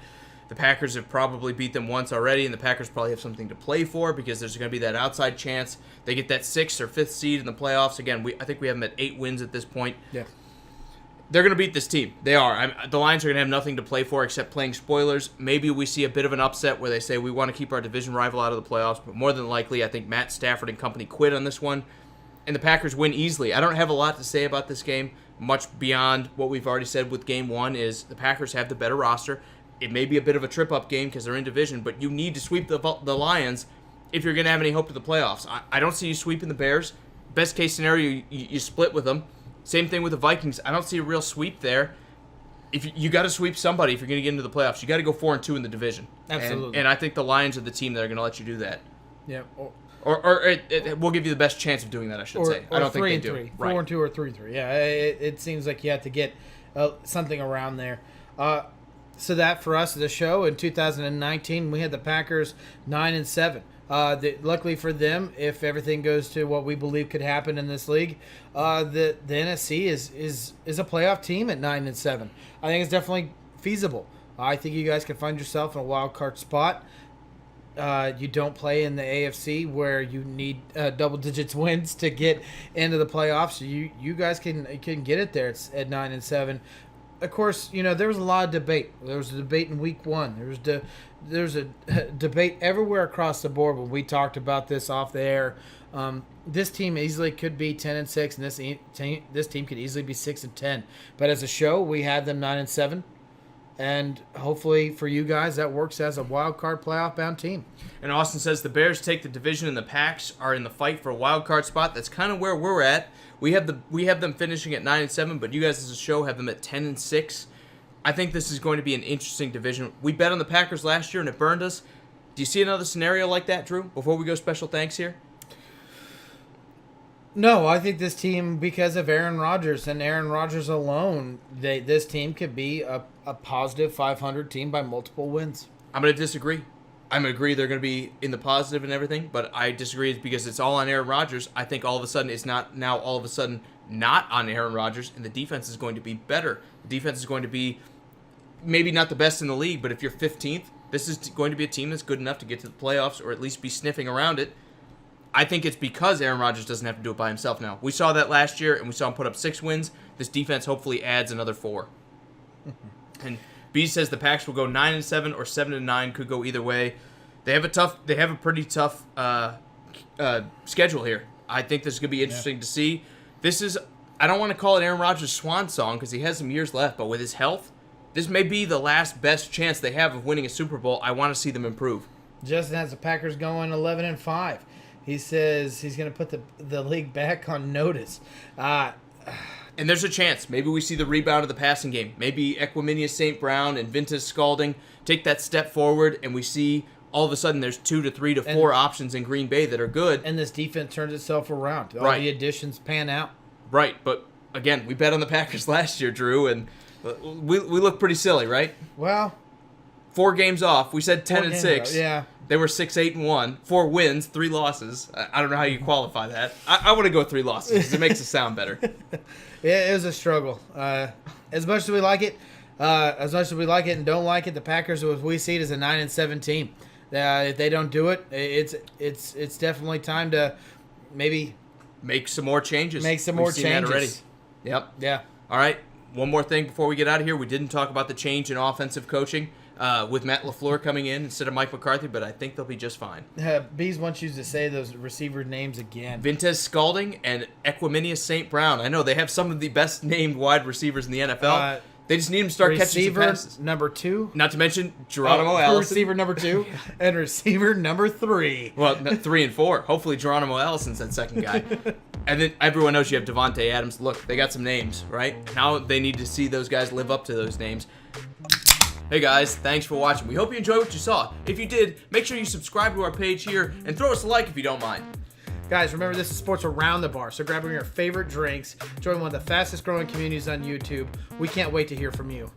The Packers have probably beat them once already, and the Packers probably have something to play for because there's going to be that outside chance they get that 6th or 5th seed in the playoffs. Again, I think we have them at 8 wins at this point. Yeah. They're going to beat this team. They are. The Lions are going to have nothing to play for except playing spoilers. Maybe we see a bit of an upset where they say we want to keep our division rival out of the playoffs, but more than likely I think Matt Stafford and company quit on this one, and the Packers win easily. I don't have a lot to say about this game, much beyond what we've already said with Game 1 is the Packers have the better roster. It may be a bit of a trip-up game because they're in division, but you need to sweep the Lions if you're going to have any hope to the playoffs. I don't see you sweeping the Bears. Best case scenario, you split with them. Same thing with the Vikings. I don't see a real sweep there. If you got to sweep somebody if you're going to get into the playoffs. You got to go 4-2 in the division. Absolutely. And I think the Lions are the team that are going to let you do that. Yeah. Or we'll give you the best chance of doing that, I should say. I don't think they do. 4-2 or 3-3. Yeah, it seems like you have to get something around there. So that for us, the show in 2019, we had the Packers 9-7. Luckily for them, if everything goes to what we believe could happen in this league, the NFC is a playoff team at 9-7. I think it's definitely feasible. I think you guys can find yourself in a wild card spot. You don't play in the AFC where you need double digits wins to get into the playoffs. You guys can get it there. It's at 9-7. Of course, there was a lot of debate. There was a debate in week 1. There's a debate everywhere across the board when we talked about this off the air. This team easily could be 10-6, and this team could easily be 6-10. But as a show, we had them 9-7. And hopefully for you guys, that works as a wild card playoff bound team. And Austin says the Bears take the division and the Packs are in the fight for a wild card spot. That's kind of where we're at. We have them finishing at 9-7, but you guys as a show have them at 10-6. I think this is going to be an interesting division. We bet on the Packers last year and it burned us. Do you see another scenario like that, Drew? Before we go special thanks here. No, I think this team, because of Aaron Rodgers and Aaron Rodgers alone, this team could be a positive 500 team by multiple wins. I'm going to disagree. I'm going to agree they're going to be in the positive and everything, but I disagree because it's all on Aaron Rodgers. I think all of a sudden it's not now all of a sudden not on Aaron Rodgers, and the defense is going to be better. The defense is going to be maybe not the best in the league, but if you're 15th, this is going to be a team that's good enough to get to the playoffs or at least be sniffing around it. I think it's because Aaron Rodgers doesn't have to do it by himself now. We saw that last year, and we saw him put up 6 wins. This defense hopefully adds another 4. And B says the Packs will go 9-7 or 7-9. Could go either way. They have a pretty tough schedule here. I think this is gonna be interesting to see. I don't want to call it Aaron Rodgers' swan song because he has some years left, but with his health, this may be the last best chance they have of winning a Super Bowl. I want to see them improve. Justin has the Packers going 11-5. He says he's going to put the league back on notice. And there's a chance. Maybe we see the rebound of the passing game. Maybe Equiminius St. Brown and Vintage Scalding take that step forward, and we see all of a sudden there's 2 to 3 to 4 options in Green Bay that are good. And this defense turns itself around. All the additions pan out. Right, but again, we bet on the Packers last year, Drew, and we look pretty silly, right? Well, 4 games off. We said 10-6. Yeah. They were 6-8-1, 4 wins, 3 losses. I don't know how you qualify that. I want to go 3 losses because it makes it sound better. Yeah, it was a struggle. As much as we like it, and don't like it, the Packers, as we see it, is a 9-7 team. If they don't do it, it's definitely time to maybe make some more changes. We've seen that already. Yep. Yeah. All right. One more thing before we get out of here. We didn't talk about the change in offensive coaching. With Matt LaFleur coming in instead of Mike McCarthy, but I think they'll be just fine. Bees wants you to say those receiver names again. Vintez Scalding and Equiminius St. Brown. I know they have some of the best named wide receivers in the NFL. They just need them to start catching some passes. Receiver number 2. Not to mention Geronimo Allison. Receiver number 2 and receiver number 3. Well, 3 and 4. Hopefully Geronimo Allison's that second guy. And then everyone knows you have Devante Adams. Look, they got some names, right? Now they need to see those guys live up to those names. Hey guys, thanks for watching. We hope you enjoyed what you saw. If you did, make sure you subscribe to our page here and throw us a like if you don't mind. Guys, remember this is sports around the bar, so grab your favorite drinks. Join one of the fastest growing communities on YouTube. We can't wait to hear from you.